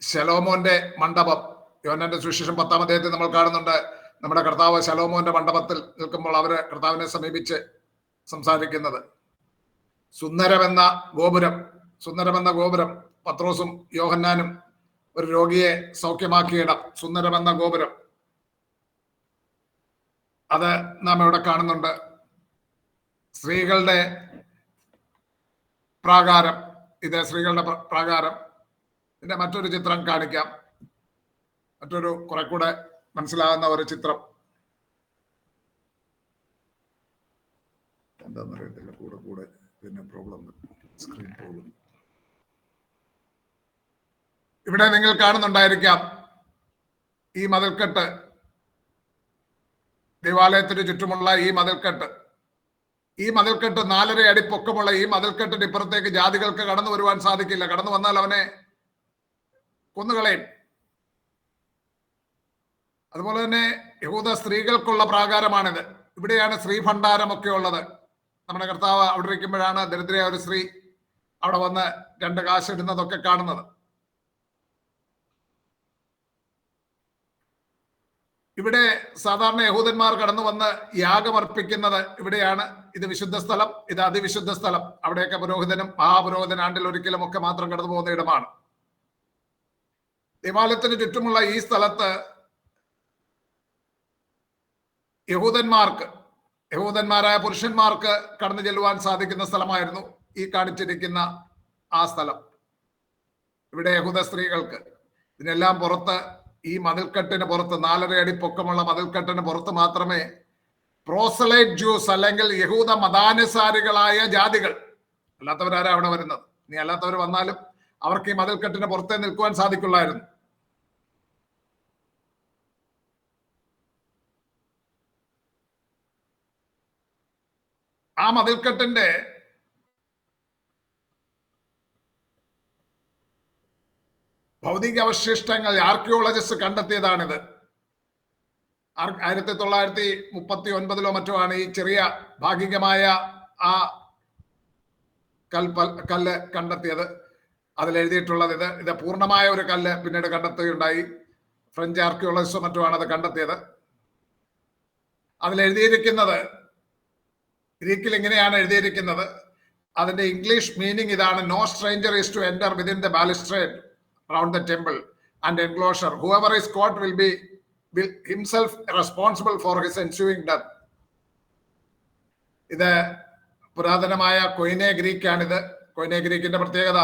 ശലോമോന്റെ മണ്ഡപം. യോഹന്നാന്റെ സുവിശേഷം 10-ാം അധ്യായത്തിൽ നമ്മൾ കാണുന്നുണ്ട്, നമ്മുടെ കർത്താവ് ശലോമോന്റെ മണ്ഡപത്തിൽ നിൽക്കുമ്പോൾ അവര് കർത്താവിനെ സമീപിച്ച് സംസാരിക്കുന്നത്. സുന്ദരമെന്ന ഗോപുരം, പത്രോസും യോഹന്നാനും ഒരു രോഗിയെ സൗഖ്യമാക്കിയിടം, സുന്ദരമെന്ന ഗോപുരം, അത് നാം ഇവിടെ കാണുന്നുണ്ട്. സ്ത്രീകളുടെ പ്രാകാരം, ഇത് സ്ത്രീകളുടെ പ്രാകാരം. ഇതിന്റെ മറ്റൊരു ചിത്രം കാണിക്കാം, മറ്റൊരു കുറെ കൂടെ മനസ്സിലാകുന്ന ഒരു ചിത്രം. എന്താണെന്നറിയത്തില്ല, കൂടെ പിന്നെ പ്രോബ്ലം, സ്ക്രീൻ പ്രോബ്ലം. ഇവിടെ നിങ്ങൾ കാണുന്നുണ്ടായിരിക്കാം ഈ മതിൽക്കെട്ട്, ദേവാലയത്തിന് ചുറ്റുമുള്ള ഈ മതിൽക്കെട്ട് 4.5 അടി പൊക്കമുള്ള ഈ മതിൽക്കെട്ടിന് ഇപ്പുറത്തേക്ക് ജാതികൾക്ക് കടന്നു വരുവാൻ സാധിക്കില്ല. കടന്നു വന്നാൽ അവനെ കൊന്നുകളയും. അതുപോലെ തന്നെ യഹൂദ സ്ത്രീകൾക്കുള്ള പ്രാകാരമാണിത്. ഇവിടെയാണ് സ്ത്രീ ഭണ്ഡാരമൊക്കെ ഉള്ളത്. നമ്മുടെ കർത്താവ് അവിടെ ഇരിക്കുമ്പോഴാണ് ദരിദ്രയായ ഒരു സ്ത്രീ അവിടെ വന്ന് 2 കാശ് ഇടുന്നതൊക്കെ കാണുന്നത്. ഇവിടെ സാധാരണ യഹൂദന്മാർ കടന്നു വന്ന് യാഗമർപ്പിക്കുന്നത് ഇവിടെയാണ്. ഇത് വിശുദ്ധ സ്ഥലം, ഇത് അതിവിശുദ്ധ സ്ഥലം. അവിടെയൊക്കെ പുരോഹിതനും മഹാപുരോഹിതൻ ആണ്ടിൽ ഒരിക്കലും ഒക്കെ മാത്രം കടന്നു പോകുന്ന ഇടമാണ്. ദേവാലയത്തിന് ചുറ്റുമുള്ള ഈ സ്ഥലത്ത് യഹൂദന്മാരായ പുരുഷന്മാർക്ക് കടന്നു ചെല്ലുവാൻ സാധിക്കുന്ന സ്ഥലമായിരുന്നു ഈ കാണിച്ചിരിക്കുന്ന ആ സ്ഥലം. ഇവിടെ യഹൂദ സ്ത്രീകൾക്ക്. ഇതിനെല്ലാം പുറത്ത്, ഈ മതിൽക്കെട്ടിന് പുറത്ത്, 4.5 അടി പൊക്കമുള്ള മതിൽക്കെട്ടിന് പുറത്ത് മാത്രമേ പ്രോസലൈറ്റ് ജ്യൂസ് അല്ലെങ്കിൽ യഹൂദ മതാനുസാരികളായ ജാതികൾ, അല്ലാത്തവരാരാ അവിടെ വരുന്നത്. ഇനി അല്ലാത്തവർ വന്നാലും അവർക്ക് ഈ മതിൽക്കെട്ടിന് പുറത്തേ നിൽക്കുവാൻ സാധിക്കുള്ളായിരുന്നു. ആ മതിൽക്കെട്ടിന്റെ ഭൗതിക അവശിഷ്ടങ്ങൾ ആർക്കിയോളജിസ്റ്റ് കണ്ടെത്തിയതാണിത്. 1939 മറ്റോ ആണ് ഈ ചെറിയ ഭാഗികമായ ആ കല്ല് കണ്ടെത്തിയത്. അതിലെഴുതിയിട്ടുള്ളത് ഇത് പൂർണ്ണമായ ഒരു കല്ല് പിന്നീട് കണ്ടെത്തുകയുണ്ടായി. ഫ്രഞ്ച് ആർക്കിയോളജിസ്റ്റോ മറ്റോ ആണ് അത് കണ്ടെത്തിയത്. അതിലെഴുതിയിരിക്കുന്നത് ഗ്രീക്കിൽ ഇങ്ങനെയാണ് എഴുതിയിരിക്കുന്നത്. അതിന്റെ ഇംഗ്ലീഷ് മീനിങ് ഇതാണ്: no stranger is to enter within the balustrade round the temple and enclosure. Whoever is caught will be himself responsible for his ensuing death. ഇത് പുരാതനമായ കൊയിനെ ഗ്രീക്ക് ആണിത്. കൊയിനെ ഗ്രീക്കിന്റെ പ്രത്യേകത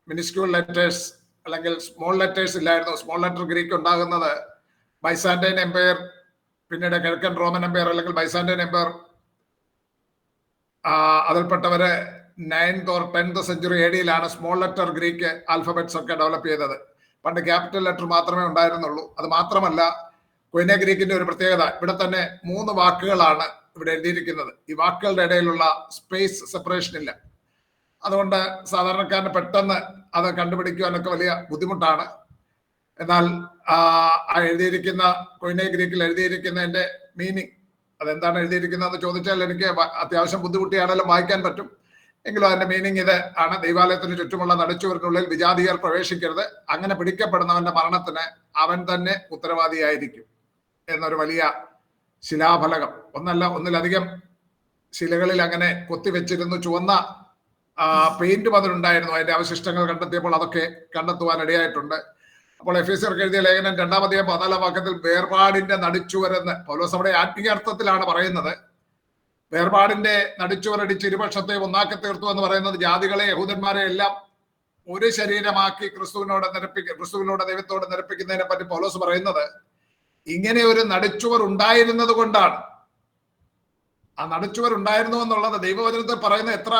മിനിസ്ക്യൂൾ ലെറ്റേഴ്സ് അല്ലെങ്കിൽ സ്മോൾ ലെറ്റേഴ്സ് ഇല്ലായിരുന്നു. സ്മോൾ ലെറ്റർ ഗ്രീക്ക് ഉണ്ടാകുന്നത് ബൈസാന്റൈൻ എംപയർ, പിന്നീട് കിഴക്കൻ റോമൻ എംപയർ അല്ലെങ്കിൽ ബൈസാന്റൈൻ എംപയർ അതിൽപ്പെട്ടവര് 9th or 10th century AD small letter ഗ്രീക്ക് ആൽഫബറ്റ്സ് ഒക്കെ ഡെവലപ്പ് ചെയ്തത്. പണ്ട് ക്യാപിറ്റൽ ലെറ്റർ മാത്രമേ ഉണ്ടായിരുന്നുള്ളൂ. അത് മാത്രമല്ല, കൊയിനെ ഗ്രീക്കിന്റെ ഒരു പ്രത്യേകത, ഇവിടെ തന്നെ 3 വാക്കുകളാണ് ഇവിടെ എഴുതിയിരിക്കുന്നത്. ഈ വാക്കുകളുടെ ഇടയിലുള്ള സ്പേസ് സെപ്പറേഷൻ ഇല്ല. അതുകൊണ്ട് സാധാരണക്കാരന് പെട്ടെന്ന് അത് കണ്ടുപിടിക്കുവാനൊക്കെ വലിയ ബുദ്ധിമുട്ടാണ്. എന്നാൽ എഴുതിയിരിക്കുന്ന കൊയിനെ ഗ്രീക്കിൽ എഴുതിയിരിക്കുന്നതിന്റെ മീനിങ്, അതെന്താണ് എഴുതിയിരിക്കുന്നതെന്ന് ചോദിച്ചാൽ എനിക്ക് അത്യാവശ്യം ബുദ്ധിമുട്ടിയാണെങ്കിലും വായിക്കാൻ പറ്റും. എങ്കിലും അതിന്റെ മീനിങ് ഇത് ആണ്: ദൈവാലയത്തിന് ചുറ്റുമുള്ള നടുച്ചുവരിനുള്ളിൽ വിജാതിയർ പ്രവേശിക്കരുത്. അങ്ങനെ പിടിക്കപ്പെടുന്നവന്റെ മരണത്തിന് അവൻ തന്നെ ഉത്തരവാദിയായിരിക്കും എന്നൊരു വലിയ ശിലാഫലകം. ഒന്നിലധികം ശിലകളിൽ അങ്ങനെ കൊത്തിവെച്ചിരുന്നു. ചുവന്ന പെയിന്റ് അതിലുണ്ടായിരുന്നു. അതിന്റെ അവശിഷ്ടങ്ങൾ കണ്ടെത്തിയപ്പോൾ അതൊക്കെ കണ്ടെത്തുവാൻ ഇടയായിട്ടുണ്ട്. അപ്പോൾ എഫേസ്യർക്ക് എഴുതിയ ലേഖനം 2-ാം അധ്യായം 14-ാം വാക്യത്തിൽ വേർപാടിന്റെ നടുച്ചുവരെന്ന് പൗലോസ് അവിടെ ആത്മീയ അർത്ഥത്തിലാണ് പറയുന്നത്. വേർപാടിന്റെ നടുച്ചുവരടിച്ച് ഇരുപക്ഷത്തെ ഒന്നാക്കി തീർത്തു എന്ന് പറയുന്നത് ജാതികളെ യഹൂദന്മാരെ എല്ലാം ഒരു ശരീരമാക്കി ക്രിസ്തുവിനോട് ദൈവത്തോട് നിരപ്പിക്കുന്നതിനെ പറ്റി പൗലോസ് പറയുന്നത് ഇങ്ങനെ ഒരു നടുച്ചുവർ ഉണ്ടായിരുന്നത് കൊണ്ടാണ്. ആ നടുച്ചുവർ ഉണ്ടായിരുന്നു എന്നുള്ളത് ദൈവവചനത്തിൽ പറയുന്നത് എത്ര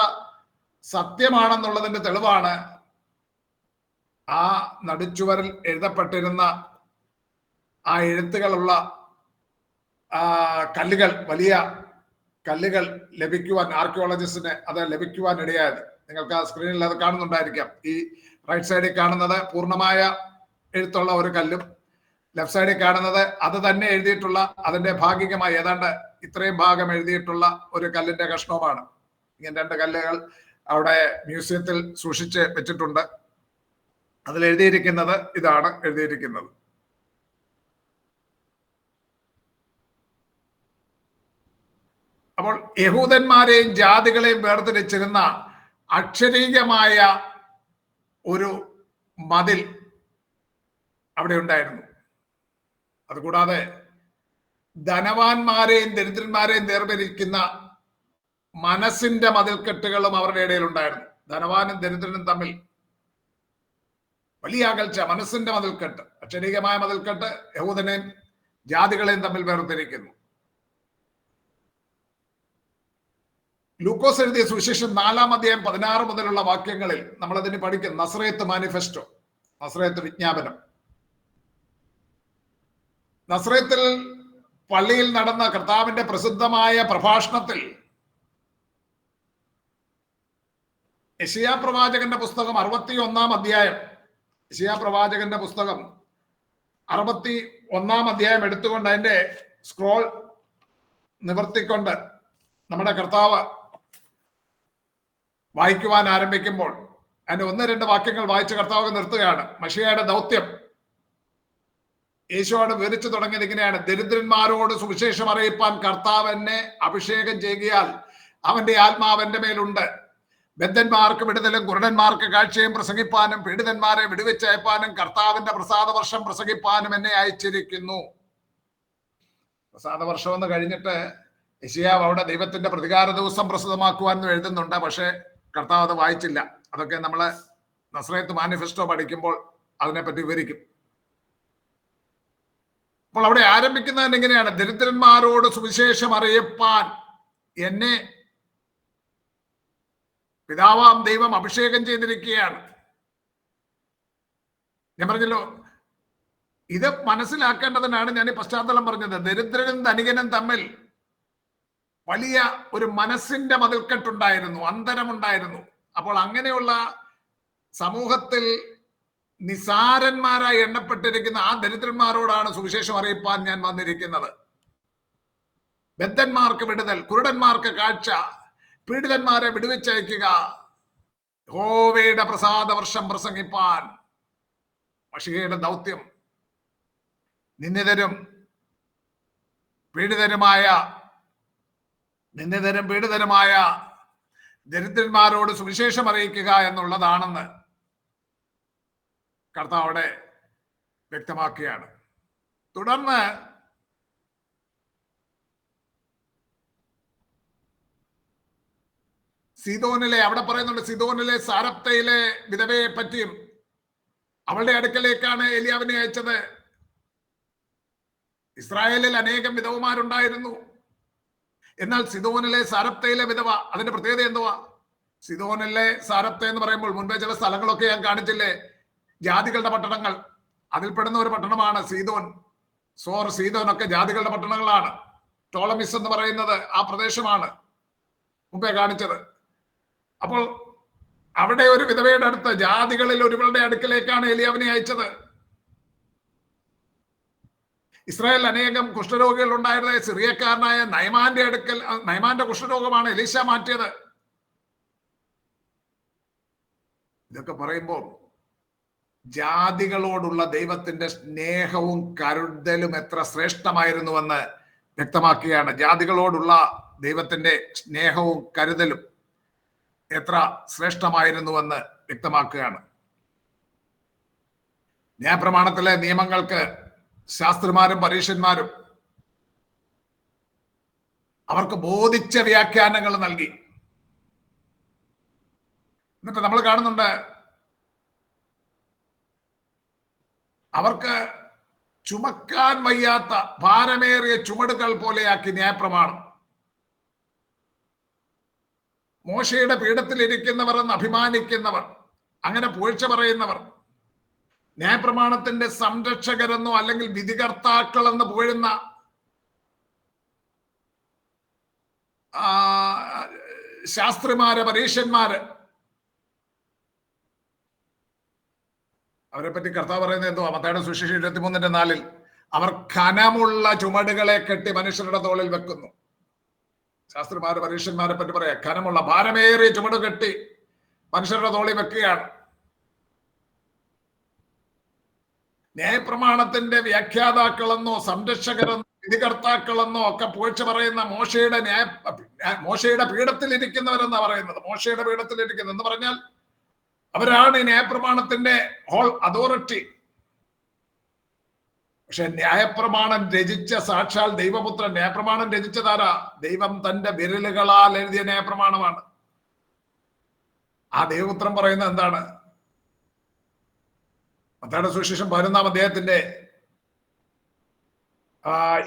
സത്യമാണെന്നുള്ളതിന്റെ തെളിവാണ് ആ നടുച്ചുവരിൽ എഴുതപ്പെട്ടിരുന്ന ആ എഴുത്തുകളുള്ള കല്ലുകൾ, വലിയ കല്ലുകൾ ലഭിക്കുവാൻ ആർക്കിയോളജിസ്റ്റിന് അത് ലഭിക്കുവാൻ ഇടയായത്. നിങ്ങൾക്ക് ആ സ്ക്രീനിൽ അത് കാണുന്നുണ്ടായിരിക്കാം. ഈ റൈറ്റ് സൈഡിൽ കാണുന്നത് പൂർണ്ണമായ എഴുത്തുള്ള ഒരു കല്ലും ലെഫ്റ്റ് സൈഡിൽ കാണുന്നത് അത് തന്നെ എഴുതിയിട്ടുള്ള അതിന്റെ ഭാഗികമായി ഏതാണ്ട് ഇത്രയും ഭാഗം എഴുതിയിട്ടുള്ള ഒരു കല്ലിന്റെ കഷ്ണവുമാണ്. ഇങ്ങനെ 2 കല്ലുകൾ അവിടെ മ്യൂസിയത്തിൽ സൂക്ഷിച്ച് വെച്ചിട്ടുണ്ട്. അതിൽ എഴുതിയിരിക്കുന്നത് ഇതാണ് എഴുതിയിരിക്കുന്നത്. അപ്പോൾ യഹൂദന്മാരെയും ജാതികളെയും വേർതിരിച്ചിരുന്ന അക്ഷരീകമായ ഒരു മതിൽ അവിടെ ഉണ്ടായിരുന്നു. അതുകൂടാതെ ധനവാന്മാരെയും ദരിദ്രന്മാരെയും വേർതിരിക്കുന്ന മനസ്സിന്റെ മതിൽക്കെട്ടുകളും അവരുടെ ഇടയിൽ ഉണ്ടായിരുന്നു. ധനവാനും ദരിദ്രനും തമ്മിൽ വലിയ അകൽച്ച, മനസ്സിന്റെ മതിൽക്കെട്ട്, അക്ഷരീകമായ മതിൽക്കെട്ട് യഹൂദനെയും ജാതികളെയും തമ്മിൽ വേർതിരിക്കുന്നു. ലൂക്കോസ് എഴുതിയ സുവിശേഷം 4-ാം അധ്യായം 16 മുതലുള്ള വാക്യങ്ങളിൽ നമ്മളതിന് പഠിക്കും. നസ്രയത്ത് മാനിഫെസ്റ്റോ, നസ്രയത്ത് വിജ്ഞാപനം. നസ്രത്തിൽ പള്ളിയിൽ നടന്ന കർത്താവിന്റെ പ്രസിദ്ധമായ പ്രഭാഷണത്തിൽ യെശയ്യാ പ്രവാചകന്റെ പുസ്തകം 61-ാം അധ്യായം, യെശയ്യാ പ്രവാചകന്റെ പുസ്തകം 61-ാം അധ്യായം എടുത്തുകൊണ്ട് അതിന്റെ സ്ക്രോൾ നിവർത്തിക്കൊണ്ട് നമ്മുടെ കർത്താവ് വായിക്കുവാൻ ആരംഭിക്കുമ്പോൾ അതിന്റെ 1-2 വാക്യങ്ങൾ വായിച്ച് കർത്താവ് നിർത്തുകയാണ്. മശിഹയുടെ ദൗത്യം യേശുവോട് വിവരിച്ചു തുടങ്ങിയത് ഇങ്ങനെയാണ്: ദരിദ്രന്മാരോട് സുവിശേഷം അറിയിപ്പാൻ കർത്താവ് എന്നെ അഭിഷേകം ചെയ്യുകയാൽ അവന്റെ ആത്മാവ് എന്റെ മേലുണ്ട്. ബദ്ധന്മാർക്ക് വിടുതലും കുരുടന്മാർക്ക് കാഴ്ചയും പ്രസംഗിപ്പാനും പീഡിതന്മാരെ വിടുവിച്ചയപ്പാനും കർത്താവിന്റെ പ്രസാദവർഷം പ്രസംഗിപ്പാനും എന്നെ അയച്ചിരിക്കുന്നു. പ്രസാദവർഷം എന്ന് കഴിഞ്ഞിട്ട് യെശയ്യാവ് അവിടെ ദൈവത്തിന്റെ പ്രതികാര ദിവസം പ്രസിദ്ധമാക്കുവാൻ എഴുതുന്നുണ്ട്. പക്ഷെ കർത്താവ് അത് വായിച്ചില്ല. അതൊക്കെ നമ്മള് നസ്രയത്ത് മാനിഫെസ്റ്റോ പഠിക്കുമ്പോൾ അതിനെപ്പറ്റി വിവരിക്കും. അപ്പോൾ അവിടെ ആരംഭിക്കുന്നത് എങ്ങനെയാണ്? ദരിദ്രന്മാരോട് സുവിശേഷം അറിയിപ്പാൻ എന്നെ പിതാവാം ദൈവം അഭിഷേകം ചെയ്തിരിക്കുകയാണ്. ഞാൻ പറഞ്ഞല്ലോ, ഇത് മനസ്സിലാക്കേണ്ടതിനാണ് ഞാൻ ഈ പശ്ചാത്തലം പറഞ്ഞത്. ദരിദ്രനും ധനികനും തമ്മിൽ വലിയ ഒരു മനസ്സിന്റെ മതിൽക്കെട്ടുണ്ടായിരുന്നു, അന്തരമുണ്ടായിരുന്നു. അപ്പോൾ അങ്ങനെയുള്ള സമൂഹത്തിൽ നിസാരന്മാരായി എണ്ണപ്പെട്ടിരിക്കുന്ന ആ ദരിദ്രന്മാരോടാണ് സുവിശേഷം അറിയിപ്പാൻ ഞാൻ വന്നിരിക്കുന്നത്. ബദ്ധന്മാർക്ക് വിടുതൽ, കുരുടന്മാർക്ക് കാഴ്ച, പീഡിതന്മാരെ വിടുവിച്ചയക്കുക, യഹോവയുടെ പ്രസാദവർഷം പ്രസംഗിപ്പാൻ. മശിഹയുടെ ദൗത്യം നിന്ദിതരും പീഡിതരുമായ ദരിദ്രന്മാരോട് സുവിശേഷം അറിയിക്കുക എന്നുള്ളതാണെന്ന് കർത്താവ് അവിടെ വ്യക്തമാക്കുകയാണ്. തുടർന്ന് സീദോനിലെ, അവിടെ പറയുന്നുണ്ട്, സീദോനിലെ സാരപ്തയിലെ വിധവയെ പറ്റിയും അവളുടെ അടുക്കലേക്കാണ് ഏലിയാവിനെ അയച്ചത്. ഇസ്രായേലിൽ അനേകം വിധവമാരുണ്ടായിരുന്നു. എന്നാൽ സിദോനിലെ സാരപ്തയിലെ വിധവ, അതിന്റെ പ്രത്യേകത എന്തുവാ? സിദോനിലെ സാരപ്ത എന്ന് പറയുമ്പോൾ മുൻപേ ചില സ്ഥലങ്ങളൊക്കെ ഞാൻ കാണിച്ചില്ലേ, ജാതികളുടെ പട്ടണങ്ങൾ. അതിൽപ്പെടുന്ന ഒരു പട്ടണമാണ് സീദോൻ. സോർ, സീദോൻ ഒക്കെ ജാതികളുടെ പട്ടണങ്ങളാണ്. ടോളമിസ് എന്ന് പറയുന്നത് ആ പ്രദേശമാണ് മുമ്പേ കാണിച്ചത്. അപ്പോൾ അവിടെ ഒരു വിധവയുടെ അടുത്ത്, ജാതികളിൽ ഒരുവളുടെ അടുക്കലേക്കാണ് ഏലിയാവിനെ അയച്ചത്. ഇസ്രായേൽ അനേകം കുഷ്ഠരോഗികൾ ഉണ്ടായിരുന്ന സിറിയക്കാരനായ നയമാന്റെ അടുക്കൽ, നയമാന്റെ കുഷ്ഠരോഗമാണ് എലീശ മാറ്റിയത്. ഇതൊക്കെ പറയുമ്പോൾ ജാതികളോടുള്ള ദൈവത്തിന്റെ സ്നേഹവും കരുതലും എത്ര ശ്രേഷ്ഠമായിരുന്നുവെന്ന് വ്യക്തമാക്കുകയാണ്. ജാതികളോടുള്ള ദൈവത്തിന്റെ സ്നേഹവും കരുതലും എത്ര ശ്രേഷ്ഠമായിരുന്നുവെന്ന് വ്യക്തമാക്കുകയാണ്. ന്യായപ്രമാണത്തിലെ നിയമങ്ങൾക്ക് ശാസ്ത്രിമാരും പരീക്ഷന്മാരും അവർക്ക് ബോധിച്ച വ്യാഖ്യാനങ്ങൾ നൽകി. എന്നിട്ട് നമ്മൾ കാണുന്നുണ്ട്, അവർക്ക് ചുമക്കാൻ വയ്യാത്ത ഭാരമേറിയ ചുമടുകൾ പോലെയാക്കി ന്യായപ്രമാണം. മോശയുടെ പീഠത്തിൽ ഇരിക്കുന്നവർ എന്ന് അഭിമാനിക്കുന്നവർ, അങ്ങനെ പുകഴ്ച പറയുന്നവർ, ന്യായപ്രമാണത്തിന്റെ സംരക്ഷകരെന്നോ അല്ലെങ്കിൽ വിധികർത്താക്കൾ എന്ന് പുകഴുന്ന ശാസ്ത്രിമാര്, പരീക്ഷന്മാര്, അവരെ പറ്റി കർത്താവ് പറയുന്നത് എന്തോ? മത്തായിയുടെ സുവിശേഷം 23:4 അവർ ഖനമുള്ള ചുമടുകളെ കെട്ടി മനുഷ്യരുടെ തോളിൽ വെക്കുന്നു. ശാസ്ത്രിമാര്, പരീക്ഷന്മാരെ പറ്റി പറയാം, ഖനമുള്ള ഭാരമേറിയ ചുമട് കെട്ടി മനുഷ്യരുടെ തോളിൽ വെക്കുകയാണ്. ന്യായപ്രമാണത്തിന്റെ വ്യാഖ്യാതാക്കളെന്നോ സംരക്ഷകരെന്നോ വിധികർത്താക്കളെന്നോ ഒക്കെ പുകഴ്ച പറയുന്ന മോശയുടെ പീഠത്തിൽ ഇരിക്കുന്നവരെന്നാ പറയുന്നത്. മോശയുടെ പീഠത്തിൽ ഇരിക്കുന്നത് എന്ന് പറഞ്ഞാൽ അവരാണ് ഈ ന്യായപ്രമാണത്തിന്റെ ഹോൾ അതോറിറ്റി. പക്ഷെ ന്യായപ്രമാണം രചിച്ച സാക്ഷാൽ ദൈവപുത്രൻ, ന്യായപ്രമാണം രചിച്ചതാരാ? ദൈവം തന്റെ വിരലുകളാൽ എഴുതിയ ന്യായപ്രമാണമാണ്. ആ ദൈവപുത്രൻ പറയുന്നത് എന്താണ്? മത്തായിയുടെ സുവിശേഷം 11-ാം അധ്യായത്തിന്റെ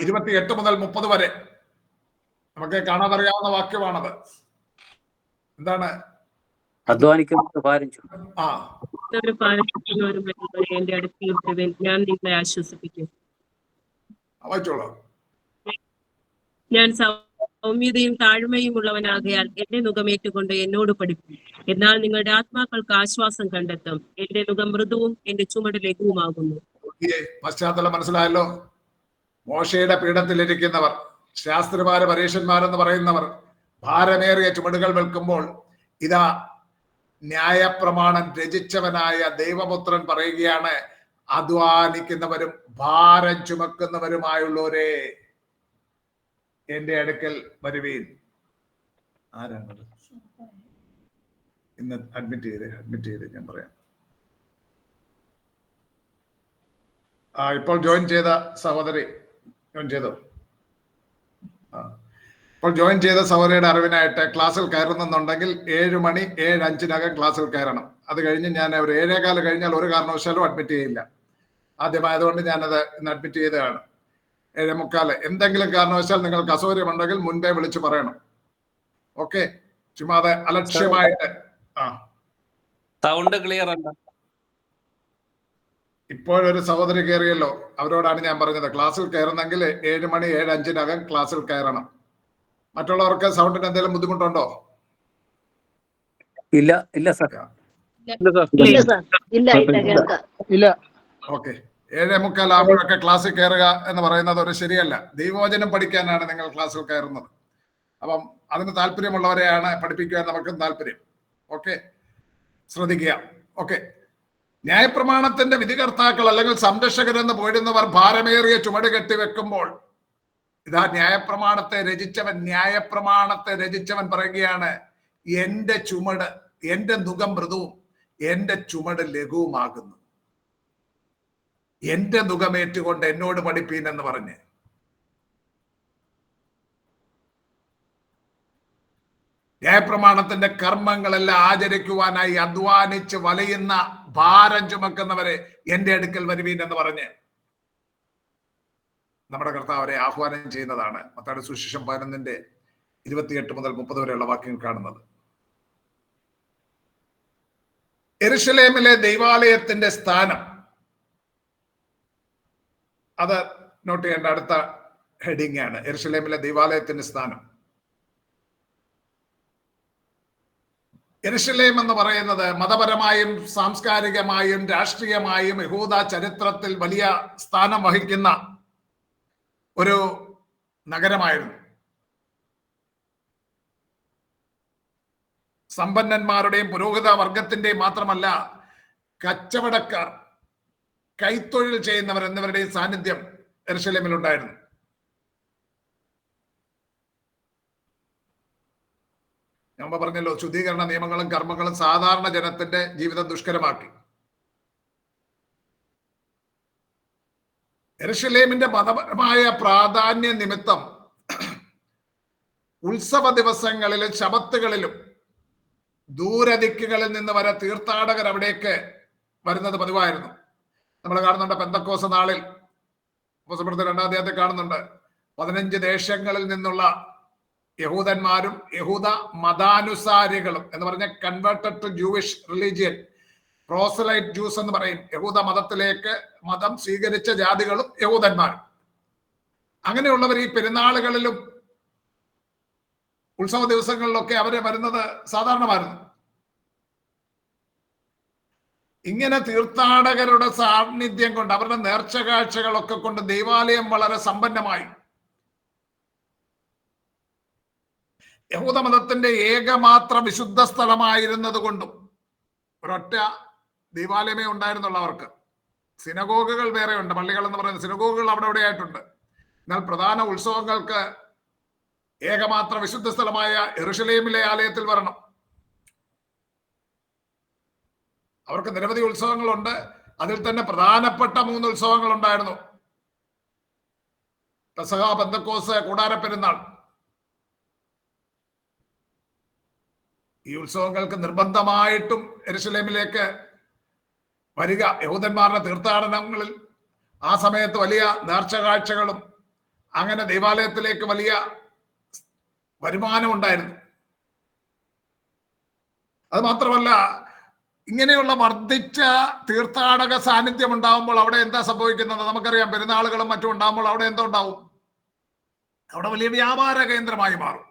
28 മുതൽ 30 വരെ നമുക്ക് കാണാതറിയാവുന്ന വാക്യമാണത്. എന്താണ്? എന്റെ അടുത്ത് ഞാൻ നിങ്ങളെ ആശ്വസിപ്പിക്കും. വായിച്ചോളൂ. ഞാൻ സൗമ്യതയും താഴ്മയും ഉള്ളവനാകയാൽ എന്റെ നുഖമേറ്റുകൊണ്ട് എന്നോട് പഠിക്കും. എന്നാൽ നിങ്ങളുടെ ആത്മാക്കൾക്ക് ആശ്വാസം കണ്ടെത്തും. എന്റെ നുഖം മൃദുവും എന്റെ ചുമട് ലഘുവുമാകുന്നു. പശ്ചാത്തലം മനസ്സിലായല്ലോ. മോശയുടെ പീഠത്തിലിരിക്കുന്നവർ, ശാസ്ത്രിമാര്, പരീക്ഷന്മാരെന്ന് പറയുന്നവർ ഭാരമേറിയ ചുമടുകൾ വെൽക്കുമ്പോൾ ഇതാ ന്യായപ്രമാണം രചിച്ചവനായ ദൈവപുത്രൻ പറയുകയാണ്, അധ്വാനിക്കുന്നവരും ഭാരം ചുമക്കുന്നവരുമായുള്ളവരെ എന്റെ അടുക്കൽ വരുവീൻ. ആരാണത് ഇന്ന് അഡ്മിറ്റ് ചെയ്ത് ഞാൻ പറയാം. ഇപ്പോൾ ജോയിൻ ചെയ്ത സഹോദരി ജോയിൻ ചെയ്തോ? ഇപ്പോൾ ജോയിൻ ചെയ്ത സഹോദരിയുടെ അറിവിനായിട്ട്, ക്ലാസ്സിൽ കയറുന്നുണ്ടെങ്കിൽ 7 മണി 7:05 ക്ലാസ്സിൽ കയറണം. അത് കഴിഞ്ഞ് ഞാൻ ഒരു 7:15 കഴിഞ്ഞാൽ ഒരു കാരണവശാലും അഡ്മിറ്റ് ചെയ്യില്ല. ആദ്യമായതുകൊണ്ട് ഞാനത് ഇന്ന് അഡ്മിറ്റ് ചെയ്തതാണ്. 7:45. എന്തെങ്കിലും കാരണവശാൽ നിങ്ങൾക്ക് അസൗകര്യമുണ്ടെങ്കിൽ മുൻപേ വിളിച്ചു പറയണം. ഓക്കെ, ചുമ്മാതെ അലക്ഷ്യമായിട്ട്. സൗണ്ട് ക്ലിയർ അല്ല. ഇപ്പോഴൊരു സഹോദരി കയറിയല്ലോ, അവരോടാണ് ഞാൻ പറഞ്ഞത്, ക്ലാസ്സിൽ കയറുന്നെങ്കിൽ 7 മണി 7:05 ക്ലാസ്സിൽ കയറണം. മറ്റുള്ളവർക്ക് സൗണ്ടിന് എന്തെങ്കിലും ബുദ്ധിമുട്ടുണ്ടോ? ഇല്ല സർ. ഇല്ല. ഓക്കെ, 7:45 ആകുമ്പോഴൊക്കെ ക്ലാസ്സിൽ കയറുക എന്ന് പറയുന്നത് ഒരു ശരിയല്ല. ദൈവവചനം പഠിക്കാനാണ് നിങ്ങൾ ക്ലാസ്സിൽ കയറുന്നത്. അപ്പം അതിന് താല്പര്യമുള്ളവരെയാണ് പഠിപ്പിക്കുവാൻ നമുക്കും താല്പര്യം. ഓക്കെ, ശ്രദ്ധിക്കുക. ഓക്കെ, ന്യായപ്രമാണത്തിന്റെ വിധികർത്താക്കൾ അല്ലെങ്കിൽ സംരക്ഷകരെന്ന് പോയിരുന്നവർ ഭാരമേറിയ ചുമട് കെട്ടിവെക്കുമ്പോൾ ഇതാ ന്യായപ്രമാണത്തെ രചിച്ചവൻ പറയുകയാണ്, എന്റെ ചുമട്, എന്റെ നുകം മൃദുവും എന്റെ ചുമട് ലഘുവുമാകുന്നു. എന്റെ നുകമേറ്റുകൊണ്ട് എന്നോട് പഠിപ്പീൻ എന്ന് പറഞ്ഞ് ന്യായപ്രമാണത്തിന്റെ കർമ്മങ്ങളെല്ലാം ആചരിക്കുവാനായി അധ്വാനിച്ച് വലയുന്ന ഭാരം ചുമക്കുന്നവരെ എന്റെ അടുക്കൽ വരുവീൻ എന്ന് പറഞ്ഞ് നമ്മുടെ കർത്താവ് അവരെ ആഹ്വാനം ചെയ്യുന്നതാണ്. മത്തായിയുടെ സുവിശേഷം 11:28 മുതൽ 30 വരെയുള്ള വാക്യങ്ങൾ കാണുന്നത്. യെരുശലേമിലെ ദൈവാലയത്തിന്റെ സ്ഥാനം, അത് നോട്ട് ചെയ്യേണ്ട അടുത്ത ഹെഡിങ് ആണ്. യെരുശലേമിലെ ദൈവാലയത്തിന്റെ സ്ഥാനം. യെരുശലേം എന്ന് പറയുന്നത് മതപരമായും സാംസ്കാരികമായും രാഷ്ട്രീയമായും യഹൂദ ചരിത്രത്തിൽ വലിയ സ്ഥാനം വഹിക്കുന്ന ഒരു നഗരമായിരുന്നു. സമ്പന്നന്മാരുടെയും പുരോഹിത വർഗത്തിന്റെയും മാത്രമല്ല, കച്ചവടക്കാർ, കൈത്തൊഴിൽ ചെയ്യുന്നവർ എന്നിവരുടെയും സാന്നിധ്യം യെരുശലേമിൽ ഉണ്ടായിരുന്നു. ഞാൻ പറഞ്ഞല്ലോ, ശുദ്ധീകരണ നിയമങ്ങളും കർമ്മങ്ങളും സാധാരണ ജനത്തിന്റെ ജീവിതം ദുഷ്കരമാക്കി. യെരുശലേമിന്റെ മതപരമായ പ്രാധാന്യ നിമിത്തം ഉത്സവ ദിവസങ്ങളിലും ശബത്തുകളിലും ദൂരദിക്കുകളിൽ നിന്ന് വരെ തീർത്ഥാടകർ അവിടേക്ക് വരുന്നത് പതിവായിരുന്നു. നമ്മൾ കാണുന്നുണ്ട് പെന്തക്കോസ്ത് നാളിൽ, അപ്പോസ്തലപ്രവൃത്തി 2-ാം അധ്യായത്തിൽ കാണുന്നുണ്ട്, 15 ദേശങ്ങളിൽ നിന്നുള്ള യഹൂദന്മാരും യഹൂദ മതാനുസാരികളും എന്ന് പറഞ്ഞ converted to Jewish religion, proselyte Jews എന്ന് പറയും, യഹൂദ മതത്തിലേക്ക് മതം സ്വീകരിച്ച ജാതികളും യഹൂദന്മാരും. അങ്ങനെയുള്ളവർ ഈ പെരുന്നാളുകളിലും ഉത്സവ ദിവസങ്ങളിലൊക്കെ അവരെ വരുന്നത് സാധാരണമായിരുന്നു. ഇങ്ങനെ തീർത്ഥാടകരുടെ സാന്നിധ്യം കൊണ്ട്, അവരുടെ നേർച്ച കാഴ്ചകളൊക്കെ കൊണ്ട് ദൈവാലയം വളരെ സമ്പന്നമായി. യഹൂദമതത്തിന്റെ ഏകമാത്ര വിശുദ്ധ സ്ഥലമായിരുന്നത് കൊണ്ടും ഒരൊറ്റ ദൈവാലയമേ ഉണ്ടായിരുന്നുള്ളവർക്ക്. സിനഗോഗുകൾ വേറെയുണ്ട്, പള്ളികൾ എന്ന് പറയുന്ന സിനഗോഗുകൾ അവിടെ എവിടെയായിട്ടുണ്ട്. എന്നാൽ പ്രധാന ഉത്സവങ്ങൾക്ക് ഏകമാത്ര വിശുദ്ധ സ്ഥലമായ യെരുശലേമിലെ ആലയത്തിൽ വരണം. അവർക്ക് നിരവധി ഉത്സവങ്ങളുണ്ട്. അതിൽ തന്നെ പ്രധാനപ്പെട്ട 3 ഉത്സവങ്ങൾ ഉണ്ടായിരുന്നു: പെസഹ, പെന്തക്കോസ്ത്, കൂടാരപ്പെരുന്നാൾ. ഈ ഉത്സവങ്ങൾക്ക് നിർബന്ധമായിട്ടും യെരുശലേമിലേക്ക് വരിക. യഹൂദന്മാരുടെ തീർത്ഥാടനങ്ങളിൽ ആ സമയത്ത് വലിയ നേർച്ച കാഴ്ചകളും അങ്ങനെ ദൈവാലയത്തിലേക്ക് വലിയ വരുമാനം ഉണ്ടായിരുന്നു. അത് മാത്രമല്ല, ഇങ്ങനെയുള്ള വർദ്ധിച്ച തീർത്ഥാടക സാന്നിധ്യം ഉണ്ടാകുമ്പോൾ അവിടെ എന്താ സംഭവിക്കുന്നത് നമുക്കറിയാം. പെരുന്നാളുകളും മറ്റും ഉണ്ടാകുമ്പോൾ അവിടെ എന്താ ഉണ്ടാവും? അവിടെ വലിയ വ്യാപാര കേന്ദ്രമായി മാറും.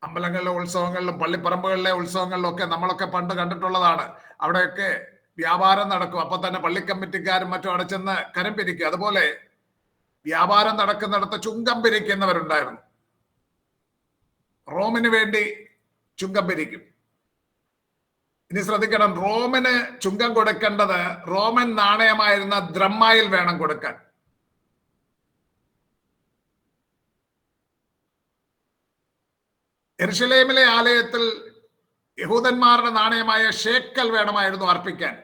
അമ്പലങ്ങളിലെ ഉത്സവങ്ങളിലും പള്ളിപ്പറമ്പുകളിലെ ഉത്സവങ്ങളിലും ഒക്കെ നമ്മളൊക്കെ പണ്ട് കണ്ടിട്ടുള്ളതാണ്. അവിടെയൊക്കെ വ്യാപാരം നടക്കും. അപ്പൊ തന്നെ പള്ളി കമ്മിറ്റിക്കാരും മറ്റും അവിടെ ചെന്ന് കരം പിരിക്കും. അതുപോലെ വ്യാപാരം നടക്കുന്നിടത്ത് ചുങ്കം പിരിക്കുന്നവരുണ്ടായിരുന്നു. റോമിന് വേണ്ടി ചുങ്കം പിരിക്കും. ഇനി ശ്രദ്ധിക്കണം, റോമിന് ചുങ്കം കൊടുക്കേണ്ടത് റോമൻ നാണയമായിരുന്ന ദ്രമ്മായിൽ വേണം കൊടുക്കാൻ. യെരുശലേമിലെ ആലയത്തിൽ യഹൂദന്മാരുടെ നാണയമായ ഷേക്കൽ വേണമായിരുന്നു അർപ്പിക്കാൻ.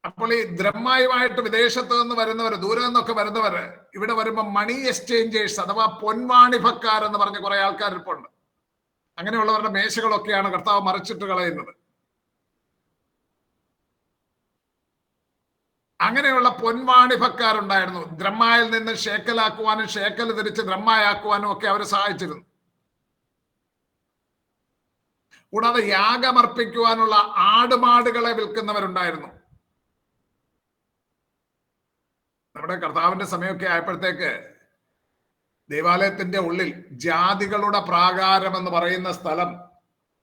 അപ്പോൾ ഈ ദ്രമ്മായുമായിട്ട് വിദേശത്ത് നിന്ന് വരുന്നവർ, ദൂരെ നിന്നൊക്കെ വരുന്നവർ ഇവിടെ വരുമ്പോൾ മണി എക്സ്ചേഞ്ചേഴ്സ് അഥവാ പൊൻവാണിഭക്കാർ എന്ന് പറഞ്ഞ കുറെ ആൾക്കാർ ഇപ്പോൾ ഉണ്ട്. അങ്ങനെയുള്ളവരുടെ മേശകളൊക്കെയാണ് കർത്താവ് മറിച്ചിട്ട് കളയുന്നത്. അങ്ങനെയുള്ള പൊൻവാണിഭക്കാരുണ്ടായിരുന്നു. ദ്രമ്മായിൽ നിന്ന് ഷേക്കലാക്കുവാനും ഷേക്കൽ തിരിച്ച് ദ്രമ്മായാക്കുവാനും ഒക്കെ അവർ സഹായിച്ചിരുന്നു. കൂടാതെ യാഗമർപ്പിക്കുവാനുള്ള ആടുമാടുകളെ വിൽക്കുന്നവരുണ്ടായിരുന്നു. നമ്മുടെ കർത്താവിന്റെ സമയമൊക്കെ ആയപ്പോഴത്തേക്ക് ദേവാലയത്തിന്റെ ഉള്ളിൽ ജാതികളുടെ പ്രാകാരം എന്ന് പറയുന്ന സ്ഥലം